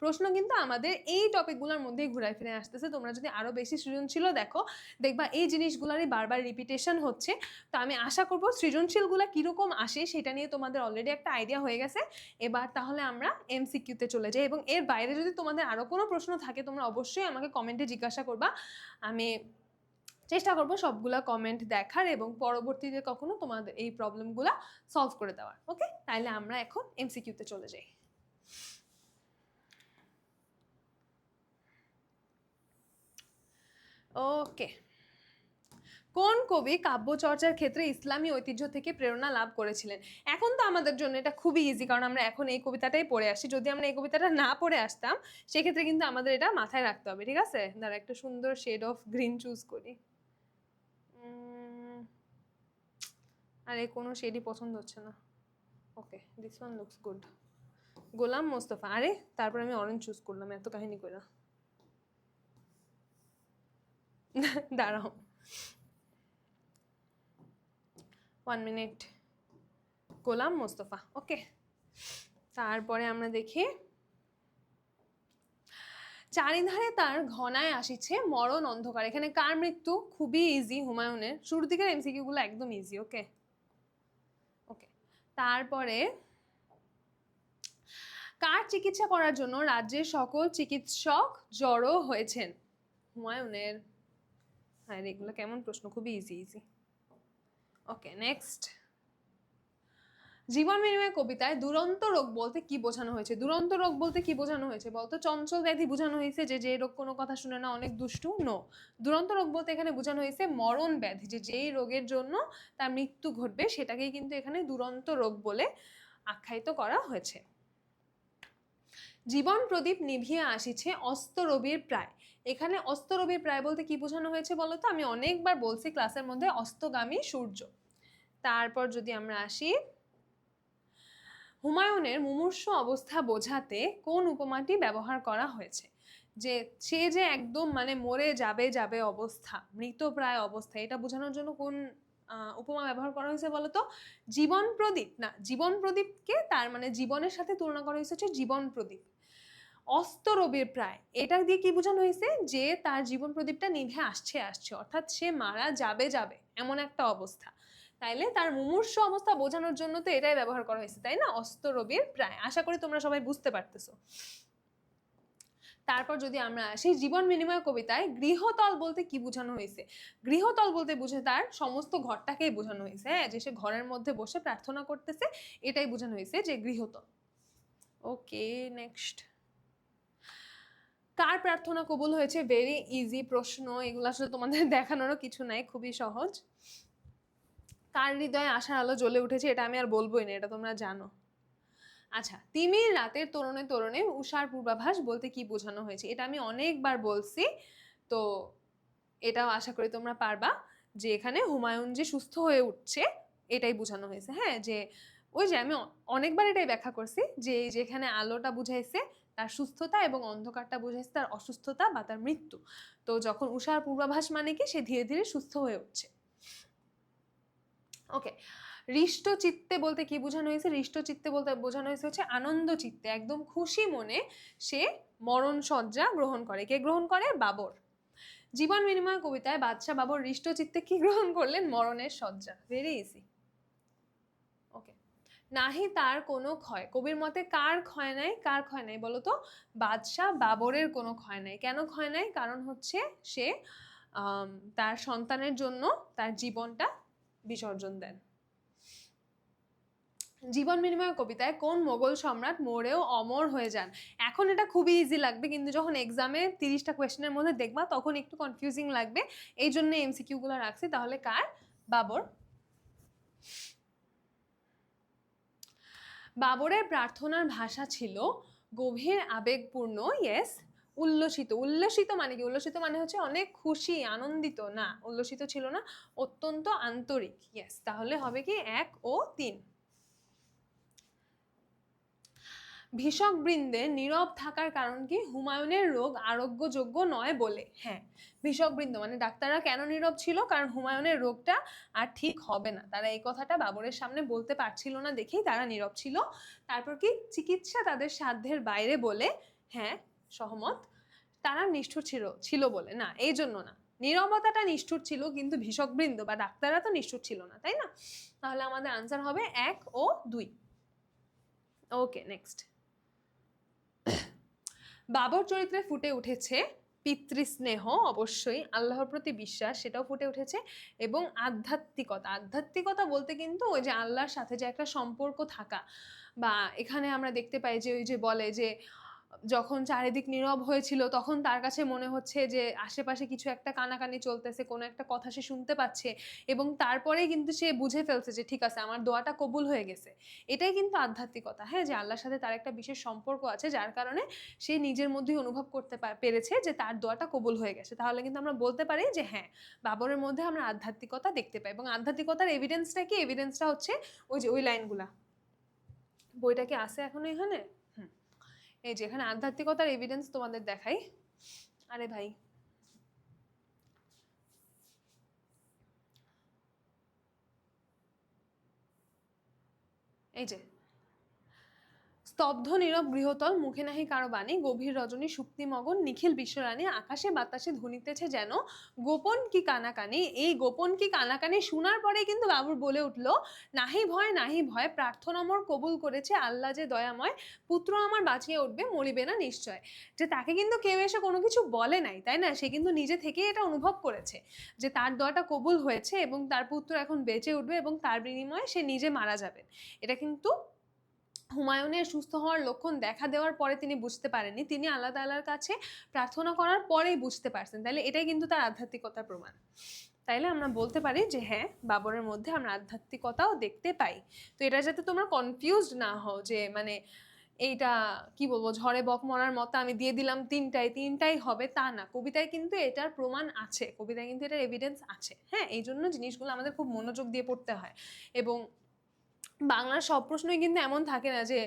প্রশ্ন কিন্তু আমাদের এই টপিকগুলোর মধ্যেই ঘুরায় ফিরে আসতেছে। তোমরা যদি আরো বেশি সৃজনশীল দেখো দেখবা এই জিনিসগুলোরই বারবার রিপিটেশন হচ্ছে। তো আমি আশা করব সৃজনশীলগুলো কিরকম আসে সেটা নিয়ে তোমাদের অলরেডি একটা আইডিয়া হয়ে গেছে। এবার তাহলে আমরা এমসিকিউতে চলে যাই, এবং এর বাইরে যদি তোমাদের আরো কোনো প্রশ্ন থাকে তোমরা অবশ্যই আমাকে কমেন্টে জিজ্ঞাসা করবা। আমি চেষ্টা করব সবগুলা কমেন্ট দেখার এবং পরবর্তীতে কখনো তোমাদের এই প্রবলেমগুলা সলভ করে দেওয়ার। ওকে, তাহলে আমরা এখন এমসিকিউতে চলে যাই। ওকে, কোন কবি কাব্যচর্চার ক্ষেত্রে ইসলামী ঐতিহ্য থেকে প্রেরণা লাভ করেছিলেন? এখন তো আমাদের জন্য এটা খুবই ইজি, কারণ আমরা এখন এই কবিতাটাই পড়ে আসি। যদি আমরা এই কবিতাটা না পড়ে আসতাম, সেক্ষেত্রে কিন্তু আমাদের এটা মাথায় রাখতে হবে, ঠিক আছে? দাঁড়া, একটা সুন্দর শেড অফ গ্রিন চুজ করি। আরে কোনো শেডই পছন্দ হচ্ছে না। ওকে, this one looks good. Golam Mostafa. আরে তারপর আমি অরেঞ্জ চুজ করলাম, এত কাহিনী কইরা। দাঁড়াও, 1 মিনিট। গোলাম মোস্তফা, ওকে। তারপরে আমরা দেখি, চারিধারে তার ঘনায় আসিছে মরণ অন্ধকার। এখানে কার মৃত্যু? খুবই ইজি, হুমায়ুনের। শুরুর দিকের এমসিকিউ গুলো একদম ইজি। ওকে ওকে। তারপরে, কার চিকিৎসা করার জন্য রাজ্যের সকল চিকিৎসক জড়ো হয়েছেন? হুমায়ুনের। হ্যাঁ, এগুলো কেমন প্রশ্ন, খুবই ইজি ইজি। ওকে, নেক্সট। জীবন বিনিময় কবিতায় দুরন্ত রোগ বলতে কি বোঝানো হয়েছে? দুরন্ত রোগ বলতে কি বোঝানো হয়েছে বলতো? চঞ্চল ব্যাধি বোঝানো হয়েছে, যে রোগ কোনো কথা শুনে না, অনেক দুষ্টু? নো। দুরন্ত রোগ বলতে এখানে বোঝানো হয়েছে মরণ ব্যাধি, যেই রোগের জন্য তার মৃত্যু ঘটবে সেটাকেই কিন্তু এখানে দুরন্ত রোগ বলে আখ্যায়িত করা হয়েছে। জীবন প্রদীপ নিভিয়ে আসিছে অস্তরবির প্রায়। এখানে অস্তরবির প্রায় বলতে কি বোঝানো হয়েছে বলতো? আমি অনেকবার বলছি ক্লাসের মধ্যে, অস্তগামী সূর্য। তারপর যদি আমরা আসি, হুমায়ুনের মুমূর্ষু অবস্থা বোঝাতে কোন উপমাটি ব্যবহার করা হয়েছে? যে সে যে একদম মানে মরে যাবে যাবে অবস্থা, মৃতপ্রায় অবস্থা, এটা বোঝানোর জন্য কোন উপমা ব্যবহার করা হয়েছে বলতো? জীবন প্রদীপ। না, জীবন প্রদীপকে তার মানে জীবনের সাথে তুলনা করা হয়েছে হচ্ছে জীবন প্রদীপ। অস্তরবির প্রায়, এটা দিয়ে কি বোঝানো হয়েছে? যে তার জীবন প্রদীপটা নিভে আসছে আসছে, অর্থাৎ সে মারা যাবে যাবে এমন একটা অবস্থা। তাইলে তার মুমূর্ষু অবস্থা বোঝানোর জন্য তো এটাই ব্যবহার করা হয়েছে, তাই না? অস্তরবির প্রায়। আশা করি তোমরা সবাই বুঝতে পারতেছো। তারপর যদি আমরা আসি, জীবন বিনিময় কবিতায় গৃহতল বলতে কি বোঝানো হয়েছে? গৃহতল বলতে বুঝে তার সমস্ত ঘরটাকেই বোঝানো হয়েছে, হ্যাঁ, যে সে ঘরের মধ্যে বসে প্রার্থনা করতেছে, এটাই বোঝানো হয়েছে যে গৃহতল। ওকে, নেক্সট। কার প্রার্থনা কবুল হয়েছে? ভেরি ইজি প্রশ্ন, এগুলো আসলে তোমাদের দেখানোরও কিছু নাই, খুবই সহজ। কার হৃদয়ে আশার আলো জ্বলে উঠেছে? এটা আমি আর বলবোই না, এটা তোমরা জানো। আচ্ছা, তিমির রাতের তরুণে তরুণে উষার পূর্বাভাস বলতে কি বোঝানো হয়েছে? এটা আমি অনেকবার বলছি, তো এটাও আশা করি তোমরা পারবা। যে এখানে হুমায়ুন যে সুস্থ হয়ে উঠছে, এটাই বোঝানো হয়েছে। হ্যাঁ, যে ওই যে আমি অনেকবার এটাই ব্যাখ্যা করছি, যে যেখানে আলোটা বুঝাইছে তার সুস্থতা এবং অন্ধকারটা বুঝাইছে তার অসুস্থতা বা তার মৃত্যু। তো যখন উষার পূর্বাভাস মানে কি, সে ধীরে ধীরে সুস্থ হয়ে উঠছে। ওকে, হৃষ্ট চিত্তে বলতে কি বোঝানো হয়েছে? হৃষ্ট চিত্তে বলতে বোঝানো হয়েছে হচ্ছে আনন্দ চিত্তে, একদম খুশি মনে সে মরণ শয্যা গ্রহণ করে। কে গ্রহণ করে? বাবর। জীবন বিনিময় কবিতায় বাদশাহ বাবর হৃষ্ট চিত্তে কি গ্রহণ করলেন? মরণের শয্যা। Very easy. ওকে, নাহি তার কোনো ক্ষয়। কবির মতে কার ক্ষয় নাই? কার ক্ষয় নাই বলতো? বাদশাহ বাবরের কোনো ক্ষয় নাই। কেন ক্ষয় নাই? কারণ হচ্ছে সে তার সন্তানের জন্য তার জীবনটা বিসর্জন দেন। জীবন বিনিময় কবিতায় কোন মোগল সম্রাট মরেও অমর হয়ে যান? এখন এটা খুবই ইজি লাগবে, কিন্তু যখন এক্সামে 30টা কোয়েশ্চেনের মধ্যে দেখবা তখন একটু কনফিউজিং লাগবে, এই জন্য এমসিকিউ গুলো রাখছি। তাহলে কার? বাবর। বাবরের প্রার্থনার ভাষা ছিল গভীর আবেগপূর্ণ। ইয়েস। উল্লসিত। উল্লসিত মানে কি? উল্লসিত মানে হচ্ছে অনেক খুশি, আনন্দিত। না, উল্লসিত ছিল না, অত্যন্ত আন্তরিক। ইয়েস, তাহলে হবে কি 1 ও 3। ভিষক বৃন্দের নীরব থাকার কারণ কি? হুমায়ুনের রোগ আরোগ্যযোগ্য নয় বলে। হ্যাঁ, ভিষক বৃন্দ মানে ডাক্তাররা কেন নীরব ছিল? কারণ হুমায়ুনের রোগটা আর ঠিক হবে না, তারা এই কথাটা বাবরের সামনে বলতে পারছিল না দেখেই তারা নীরব ছিল। তারপর কি? চিকিৎসা তাদের সাধ্যের বাইরে বলে। হ্যাঁ, সহমত। তারা নিষ্ঠুর ছিল বলে না, এই জন্য না। নীরবতাটা নিষ্ঠুর ছিল, কিন্তু ভিষকবৃন্দ বা ডাক্তাররা তো নিষ্ঠুর ছিল না, তাই না? তাহলে আমাদের আনসার হবে 1 ও 2। ওকে, নেক্সট। বাবর চরিত্রে ফুটে উঠেছে পিতৃস্নেহ, অবশ্যই আল্লাহর প্রতি বিশ্বাস, সেটাও ফুটে উঠেছে, এবং আধ্যাত্মিকতা। আধ্যাত্মিকতা বলতে কিন্তু ওই যে আল্লাহর সাথে যে একটা সম্পর্ক থাকা, বা এখানে আমরা দেখতে পাই যে ওই যে বলে যে যখন চারিদিক নীরব হয়েছিল তখন তার কাছে মনে হচ্ছে যে আশেপাশে কিছু একটা কানাকানি চলতেছে, কোনো একটা কথা সে শুনতে পাচ্ছে এবং তারপরেই কিন্তু সে বুঝে ফেলছে যে ঠিক আছে আমার দোয়াটা কবুল হয়ে গেছে। এটাই কিন্তু আধ্যাত্মিকতা, হ্যাঁ? যে আল্লাহর সাথে তার একটা বিশেষ সম্পর্ক আছে যার কারণে সে নিজের মধ্যেই অনুভব করতে পেরেছে যে তার দোয়াটা কবুল হয়ে গেছে। তাহলে কিন্তু আমরা বলতে পারি যে হ্যাঁ, বাবরের মধ্যে আমরা আধ্যাত্মিকতা দেখতে পাই এবং আধ্যাত্মিকতার এভিডেন্সটা কি? এভিডেন্সটা হচ্ছে ওই যে ওই লাইনগুলা। বইটা কি আছে এখনো এখানে? এই যে এখানে আধ্যাত্মিকতার এভিডেন্স তোমাদের দেখাই। আরে ভাই, এই যে স্তব্ধ নীরব গৃহতল, মুখে নাহি কারো বাণী, গভীর রজনী সুপ্তি মগন, নিখিল বিশ্বরানী, আকাশে বাতাসে ধ্বনিতেছে যেন গোপন কি কানাকানি। এই গোপন কি কানাকানি শোনার পরে কিন্তু বাবুর বলে উঠল, নাহি ভয় নাহি ভয়, প্রার্থনা মোর কবুল করেছে আল্লাহ যে দয়াময়, পুত্র আমার বাঁচিয়ে উঠবে মরিবে না নিশ্চয়। যে তাকে কিন্তু কেউ এসে কোনো কিছু বলে নাই, তাই না? সে কিন্তু নিজে থেকেই এটা অনুভব করেছে যে তার দোয়াটা কবুল হয়েছে এবং তার পুত্র এখন বেঁচে উঠবে এবং তার বিনিময়ে সে নিজে মারা যাবেন। এটা কিন্তু হুমায়ুনের সুস্থ হওয়ার লক্ষণ দেখা দেওয়ার পরে তিনি বুঝতে পারেননি, তিনি আল্লাহ তাআলার কাছে প্রার্থনা করার পরেই বুঝতে পারছেন। তাইলে এটাই কিন্তু তার আধ্যাত্মিকতার প্রমাণ। তাইলে আমরা বলতে পারি যে হ্যাঁ, বাবরের মধ্যে আমরা আধ্যাত্মিকতাও দেখতে পাই। তো এটা যাতে তোমরা কনফিউজড না হও যে মানে এইটা কি বলবো, ঝড়ে বক মরার মতো আমি দিয়ে দিলাম তিনটাই হবে, তা না। কবিতায় কিন্তু এটার প্রমাণ আছে, কবিতায় কিন্তু এটার এভিডেন্স আছে। হ্যাঁ, এই জন্য জিনিসগুলো আমাদের খুব মনোযোগ দিয়ে পড়তে হয়। এবং বাংলার সব প্রশ্নই কিন্তু এমন থাকে না যে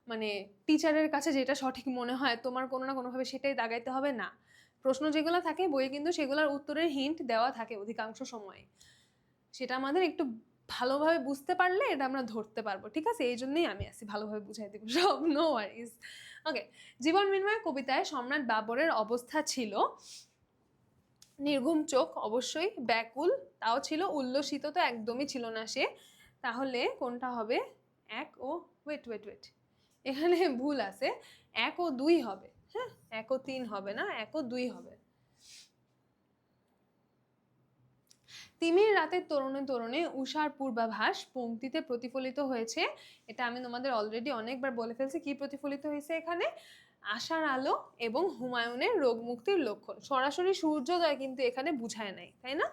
মানে টিচারের কাছে যেটা সঠিক মনে হয় তোমার কোনো না কোনোভাবে সেটাই দাগাইতে হবে, না। প্রশ্ন যেগুলো থাকে বইয়ে কিন্তু সেগুলোর উত্তরের হিন্ট দেওয়া থাকে অধিকাংশ সময়। সেটা আমাদের একটু ভালোভাবে বুঝতে পারলে এটা আমরা ধরতে পারবো, ঠিক আছে? এই জন্যই আমি আছি, ভালোভাবে বুঝাই দিব সব, নো ওয়ারিজ। ওকে, জীবন বিনিময় কবিতায় সম্রাট বাবরের অবস্থা ছিল নির্ঘুম চোখ, অবশ্যই ব্যাকুল, তাও ছিল উল্লসিত তো একদমই ছিল না সে। তাহলে কোনটা হবে? এক ও ওয়েট ওয়েট ওয়েট, এখানে ভুল আছে, 1 ও 2 হবে। হ্যাঁ, 1 ও 3 হবে না, 1 ও 2 হবে। তিমির রাতের তরুণে তরুণে উষার পূর্বাভাস পংক্তিতে প্রতিফলিত হয়েছে। এটা আমি তোমাদের অলরেডি অনেকবার বলে ফেলছি। কি প্রতিফলিত হয়েছে এখানে? আশার আলো এবং হুমায়ুনের রোগ মুক্তির লক্ষণ। সরাসরি সূর্যোদয় কিন্তু এখানে বুঝায় নাই, তাই না?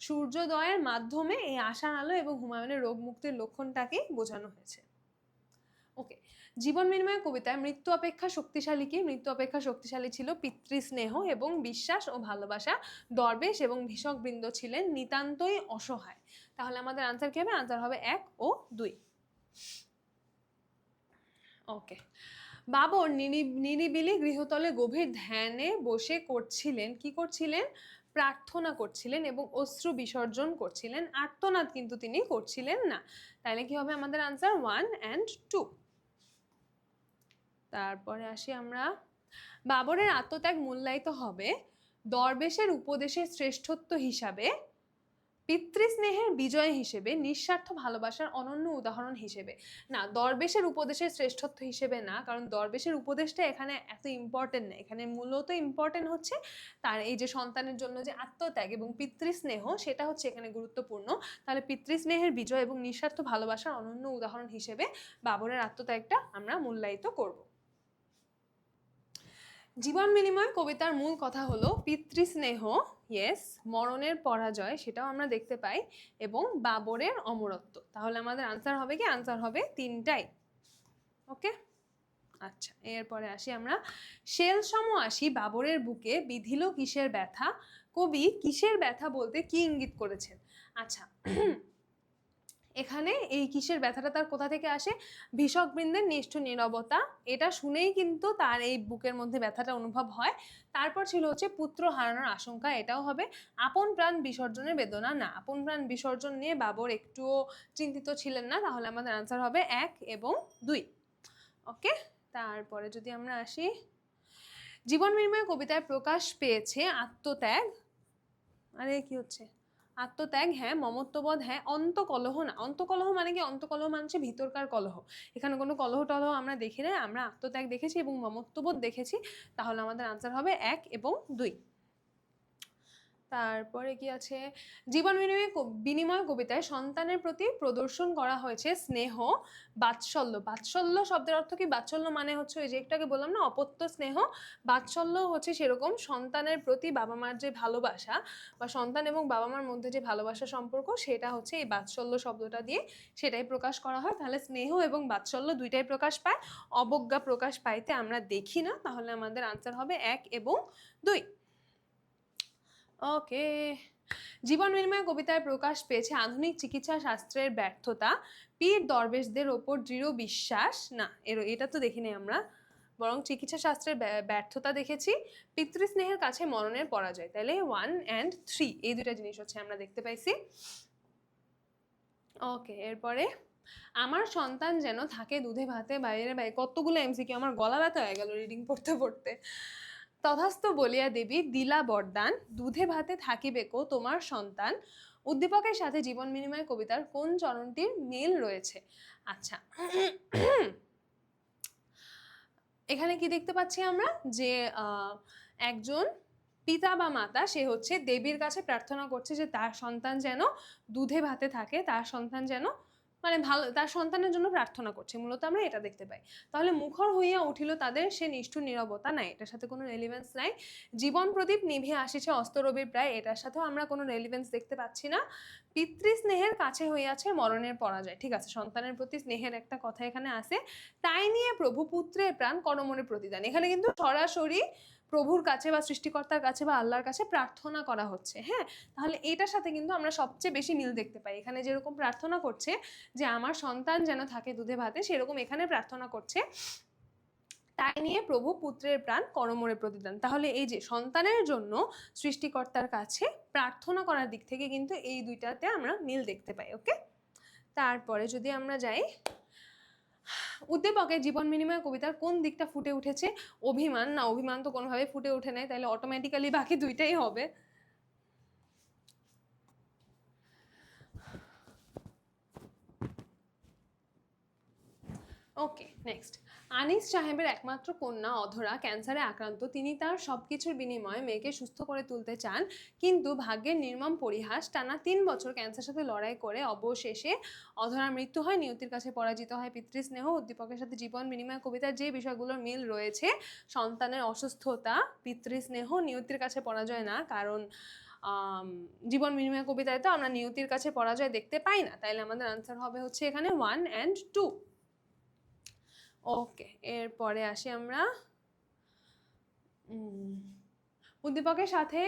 সূর্যোদয়ের মাধ্যমে এই আশার আলো এবং হুমায়ুনের রোগ মুক্তির লক্ষণটাকে বোঝানো হয়েছে। ওকে, জীবন বিনিময় কবিতায় মৃত্যু অপেক্ষা শক্তিশালী কি? মৃত্যু অপেক্ষা শক্তিশালী ছিল পিতৃস্নেহ এবং বিশ্বাস ও ভালোবাসা। দরবেশ এবং ভিষক বৃন্দ ছিলেন নিতান্তই অসহায়। তাহলে আমাদের আনসার কি হবে? আনসার হবে 1 ও 2। ওকে, বাবর নিরিবিলি গৃহতলে গভীর ধ্যানে বসে করছিলেন, কি করছিলেন? প্রার্থনা করছিলেন এবং অশ্রু বিসর্জন করছিলেন, আর্তনাদ কিন্তু তিনি করছিলেন না। তাহলে কি হবে আমাদের আনসার? 1 and 2। তারপরে আসি আমরা, বাবরের আত্মত্যাগ মূল্যায়িত হবে দরবেশের উপদেশের শ্রেষ্ঠত্ব হিসাবে, পিতৃস্নেহের বিজয় হিসেবে, নিঃস্বার্থ ভালোবাসার অনন্য উদাহরণ হিসেবে। না, দরবেশের উপদেশের শ্রেষ্ঠত্ব হিসেবে না, কারণ দরবেশের উপদেশটা এখানে এত ইম্পর্টেন্ট না। এখানে মূলত ইম্পর্টেন্ট হচ্ছে তার এই যে সন্তানের জন্য যে আত্মত্যাগ এবং পিতৃস্নেহ, সেটা হচ্ছে এখানে গুরুত্বপূর্ণ। তাহলে পিতৃস্নেহের বিজয় এবং নিঃস্বার্থ ভালোবাসার অনন্য উদাহরণ হিসেবে বাবরের আত্মত্যাগটা আমরা মূল্যায়িত করব। জীবন বিনিময় কবিতার মূল কথা হলো পিতৃস্নেহ, ইয়েস, মরণের পরাজয়, সেটাও আমরা দেখতে পাই, এবং বাবরের অমরত্ব। তাহলে আমাদের আনসার হবে কি? আনসার হবে 3টাই। ওকে, আচ্ছা, এরপরে আসি আমরা, শেল সম আসি বাবরের বুকে বিধিল কিসের ব্যথা। কবি কিসের ব্যথা বলতে কি ইঙ্গিত করেছেন? আচ্ছা, এখানে এই কিসের ব্যথাটা তার কোথা থেকে আসে? ভিষকবৃন্দের নিষ্ঠুর নীরবতা, এটা শুনেই কিন্তু তার এই বুকের মধ্যে ব্যথাটা অনুভব হয়। তারপর ছিল হচ্ছে পুত্র হারানোর আশঙ্কা, এটাও হবে। আপন প্রাণ বিসর্জনের বেদনা, না, আপন প্রাণ বিসর্জন নিয়ে বাবর একটুও চিন্তিত ছিলেন না। তাহলে আমাদের আনসার হবে 1 এবং 2। ওকে, তারপরে যদি আমরা আসি, জীবন বিনিময় কবিতায় প্রকাশ পেয়েছে আত্মত্যাগ, আরে কি হচ্ছে, আত্মত্যাগ হ্যাঁ, মমত্ববোধ হ্যাঁ, অন্তকলহ না। অন্তকলহ মানে কি? অন্তকলহ মানে হচ্ছে ভিতরকার কলহ। এখানে কোনো কলহ টলহ আমরা দেখি না, আমরা আত্মত্যাগ দেখেছি এবং মমত্ববোধ দেখেছি। তাহলে আমাদের আনসার হবে 1 এবং 2। তারপরে কি আছে, জীবন বিনিময় কবিতায় সন্তানের প্রতি প্রদর্শন করা হয়েছে স্নেহ, বাৎসল্য। বাৎসল্য শব্দের অর্থ কি? বাৎসল্য মানে হচ্ছে ওই যে একটাকে বললাম না, অপত্য স্নেহ। বাৎসল্য হচ্ছে সেরকম সন্তানের প্রতি বাবা মার যে ভালোবাসা বা সন্তান এবং বাবা মার মধ্যে যে ভালোবাসা সম্পর্ক, সেটা হচ্ছে এই বাৎসল্য শব্দটা দিয়ে সেটাই প্রকাশ করা হয়। তাহলে স্নেহ এবং বাৎসল্য দুইটাই প্রকাশ পায়, অবজ্ঞা প্রকাশ পাইতে আমরা দেখি না। তাহলে আমাদের আনসার হবে 1 এবং 2। ওকে, জীবন বিনিময় কবিতায় প্রকাশ পেয়েছে আধুনিক চিকিৎসা শাস্ত্রের ব্যর্থতা, পীর দরবেশদের ওপর দৃঢ় বিশ্বাস। না, এটা তো দেখিনি আমরা, বরং চিকিৎসা শাস্ত্রের ব্যর্থতা দেখেছি, পিতৃস্নেহের কাছে মরণের পরাজয়। তাহলে 1 and 3 এই দুটা জিনিস হচ্ছে আমরা দেখতে পাইছি। ওকে, এরপরে আমার সন্তান যেন থাকে দুধে ভাতে বাইরে বাইরে। কতগুলো এমসিকিউ, আমার গলা ব্যথা হয়ে গেল রিডিং পড়তে পড়তে। তথাস্থ বলিয়া দেবী দিলা বরদান, দুধে ভাতে থাকিবে কো তোমার সন্তান। উদ্দীপকের সাথে জীবন বিনিময় কবিতার কোন চরণটির মিল রয়েছে? আচ্ছা, এখানে কি দেখতে পাচ্ছি আমরা যে একজন পিতা বা মাতা, সে হচ্ছে দেবীর কাছে প্রার্থনা করছে যে তার সন্তান যেন দুধে ভাতে থাকে, তার সন্তান যেন মানে ভালো, তার সন্তানের জন্য প্রার্থনা করছে, মূলত আমরা এটা দেখতে পাই। তাহলে মুখর হইয়া উঠিল তাদের সে নিষ্ঠুর নীরবতা, নাই, এটার সাথে কোনো রেলিভেন্স নাই। জীবন প্রদীপ নিভিয়া আসিছে অস্তরবীর প্রায়, এটার সাথেও আমরা কোনো রেলিভেন্স দেখতে পাচ্ছি না। পিতৃস্নেহের কাছে হইয়াছে মরণের পরাজয়, ঠিক আছে, সন্তানের প্রতি স্নেহের একটা কথা এখানে আছে। তাই নিয়ে প্রভু পুত্রের প্রাণ করমরে প্রতিদান, এখানে কিন্তু সরাসরি প্রভুর কাছে বা সৃষ্টিকর্তার কাছে বা আল্লাহর কাছে প্রার্থনা করা হচ্ছে। হ্যাঁ, তাহলে এটার সাথে কিন্তু আমরা সবচেয়ে বেশি মিল দেখতে পাই। এখানে যেরকম প্রার্থনা করছে যে আমার সন্তান যেন থাকে দুধে ভাতে, সেরকম এখানে প্রার্থনা করছে তাই নিয়ে প্রভু পুত্রের প্রাণ করমরে প্রতিদান। তাহলে এই যে সন্তানের জন্য সৃষ্টিকর্তার কাছে প্রার্থনা করার দিক থেকে কিন্তু এই দুইটাতে আমরা মিল দেখতে পাই। ওকে, তারপরে যদি আমরা যাই, উদ্দীপকে জীবন বিনিময় কবিতার কোন দিকটা ফুটে উঠেছে? অভিমান। না, অভিমান তো কোনোভাবে ফুটে ওঠে নাই, তাহলে অটোমেটিক্যালি বাকি দুইটাই হবে। ওকে, নেক্সট। আনিস সাহেবের একমাত্র কন্যা অধরা ক্যান্সারে আক্রান্ত, তিনি তার সবকিছুর বিনিময়ে মেয়েকে সুস্থ করে তুলতে চান, কিন্তু ভাগ্যের নির্মম পরিহাস, টানা 3 বছর ক্যান্সারের সাথে লড়াই করে অবশেষে অধরার মৃত্যু হয়, নিয়তির কাছে পরাজিত হয় পিতৃস্নেহ। উদ্দীপকের সাথে জীবন বিনিময় কবিতার যে বিষয়গুলোর মিল রয়েছে, সন্তানের অসুস্থতা, পিতৃস্নেহ, নিয়তির কাছে পরাজয় না, কারণ জীবন বিনিময় কবিতায় তো আমরা নিয়তির কাছে পরাজয় দেখতে পাই না। তাইলে আমাদের আনসার হবে হচ্ছে এখানে 1 and 2। ওকে, এরপরে আসি আমরা, উদ্দীপকের সাথে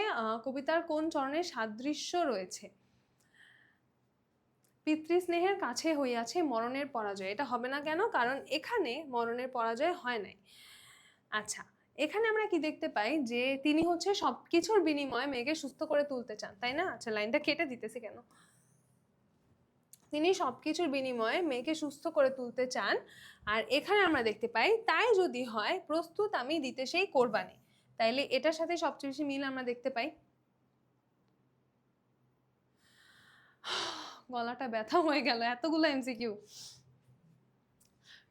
কবিতার কোন চরণের সাদৃশ্য রয়েছে? পিতৃস্নেহের কাছে হইয়াছে মরণের পরাজয়, এটা হবে না কেন? কারণ এখানে মরণের পরাজয় হয় নাই। আচ্ছা, এখানে আমরা কি দেখতে পাই যে তিনি হচ্ছে সবকিছুর বিনিময়ে মেয়েকে সুস্থ করে তুলতে চান, তাই না? আচ্ছা, লাইনটা কেটে দিতেছি কেন? তিনি সবকিছুর বিনিময়ে মেয়েকে সুস্থ করে তুলতে চান, আর এখানে আমরা দেখতে পাই তাই যদি হয় প্রস্তুত আমি দিতে সেই কোরবানি। তাইলে এটার সাথে সবচেয়ে বেশি মিল আমরা দেখতে পাই। গলাটা ব্যথা হয়ে গেল, এতগুলো এমসিকিউ।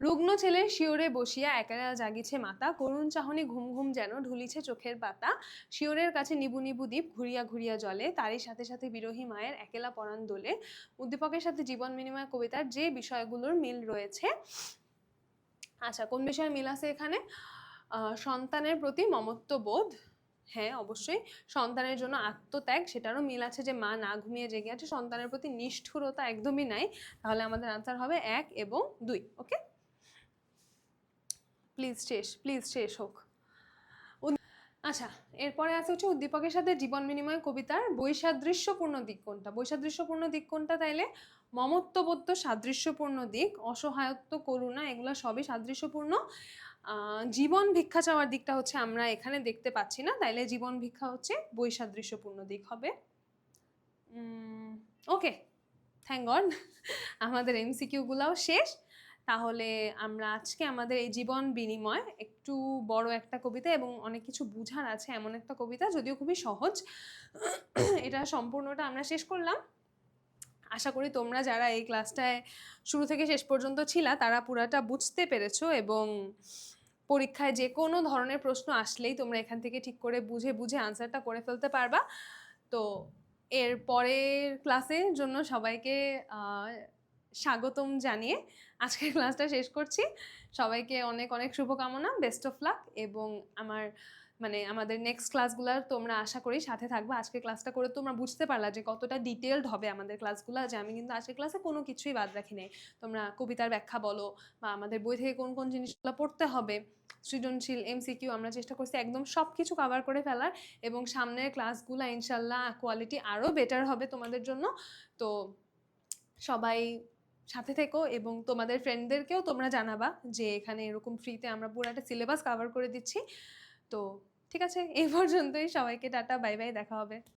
রুগ্ন ছেলের শিওরে বসিয়া একেরা জাগিছে মাতা, করুণ চাহনি ঘুম ঘুম যেন ঢুলিছে চোখের পাতা, শিওরের কাছে নিবু নিবু দ্বীপ ঘুরিয়া ঘুরিয়া জলে, তারই সাথে সাথে বিরহী মায়ের একেলা পরাণ দোলে। উদ্দীপকের সাথে জীবন বিনিময় কবিতার যে বিষয়গুলোর মিল রয়েছে, আচ্ছা কোন বিষয়ে মিল আছে এখানে? সন্তানের প্রতি মমত্ববোধ, হ্যাঁ অবশ্যই। সন্তানের জন্য আত্মত্যাগ, সেটারও মিল আছে, যে মা না ঘুমিয়ে জেগে আছে। সন্তানের প্রতি নিষ্ঠুরতা একদমই নাই। তাহলে আমাদের আনসার হবে 1 এবং 2। ওকে, প্লিজ শেষ হোক। আচ্ছা, এরপরে আছে হচ্ছে উদ্দীপকের সাথে জীবন বিনিময় কবিতার বৈসাদৃশ্যপূর্ণ দিক কোনটা? বৈসাদৃশ্যপূর্ণ দিক কোনটা? তাইলে মমত্ববোধ সাদৃশ্যপূর্ণ দিক, অসহায়ত্ব, করুণা, এগুলো সবই সাদৃশ্যপূর্ণ। জীবন ভিক্ষা চাওয়ার দিকটা হচ্ছে আমরা এখানে দেখতে পাচ্ছি না, তাইলে জীবন ভিক্ষা হচ্ছে বৈসাদৃশ্যপূর্ণ দিক হবে। ওকে, থ্যাংক গড, আমাদের এমসিকিউ গুলাও শেষ। তাহলে আমরা আজকে আমাদের এই জীবন বিনিময়, একটু বড় একটা কবিতা এবং অনেক কিছু বুঝার আছে এমন একটা কবিতা, যদিও খুবই সহজ, এটা সম্পূর্ণটা আমরা শেষ করলাম। আশা করি তোমরা যারা এই ক্লাসটায় শুরু থেকে শেষ পর্যন্ত ছিলা তারা পুরাটা বুঝতে পেরেছো, এবং পরীক্ষায় যে কোনো ধরনের প্রশ্ন আসলেই তোমরা এখান থেকে ঠিক করে বুঝে আনসারটা করে ফেলতে পারবা। তো এর পরের ক্লাসের জন্য সবাইকে স্বাগতম জানিয়ে আজকের ক্লাসটা শেষ করছি। সবাইকে অনেক অনেক শুভকামনা, বেস্ট অফ লাক, এবং আমাদের নেক্সট ক্লাসগুলোর তোমরা আশা করি সাথে থাকবে। আজকের ক্লাসটা করে তোমরা বুঝতে পারলা যে কতটা ডিটেলড হবে আমাদের ক্লাসগুলো, যে আমি কিন্তু আজকের ক্লাসে কোনো কিছুই বাদ রাখি নাই। তোমরা কবিতার ব্যাখ্যা বলো বা আমাদের বই থেকে কোন কোন জিনিসগুলো পড়তে হবে, সৃজনশীল, এমসিকিউ, আমরা চেষ্টা করছি একদম সব কিছু কভার করে ফেলার, এবং সামনের ক্লাসগুলো ইনশাল্লাহ কোয়ালিটি আরও বেটার হবে তোমাদের জন্য। তো সবাই সাথে থেকো, এবং তোমাদের ফ্রেন্ডদেরকেও তোমরা জানাবা যে এখানে এরকম ফ্রিতে আমরা পুরো একটা সিলেবাস কভার করে দিচ্ছি। তো ঠিক আছে, এই পর্যন্তই। সবাইকে টাটা, বাই বাই, দেখা হবে।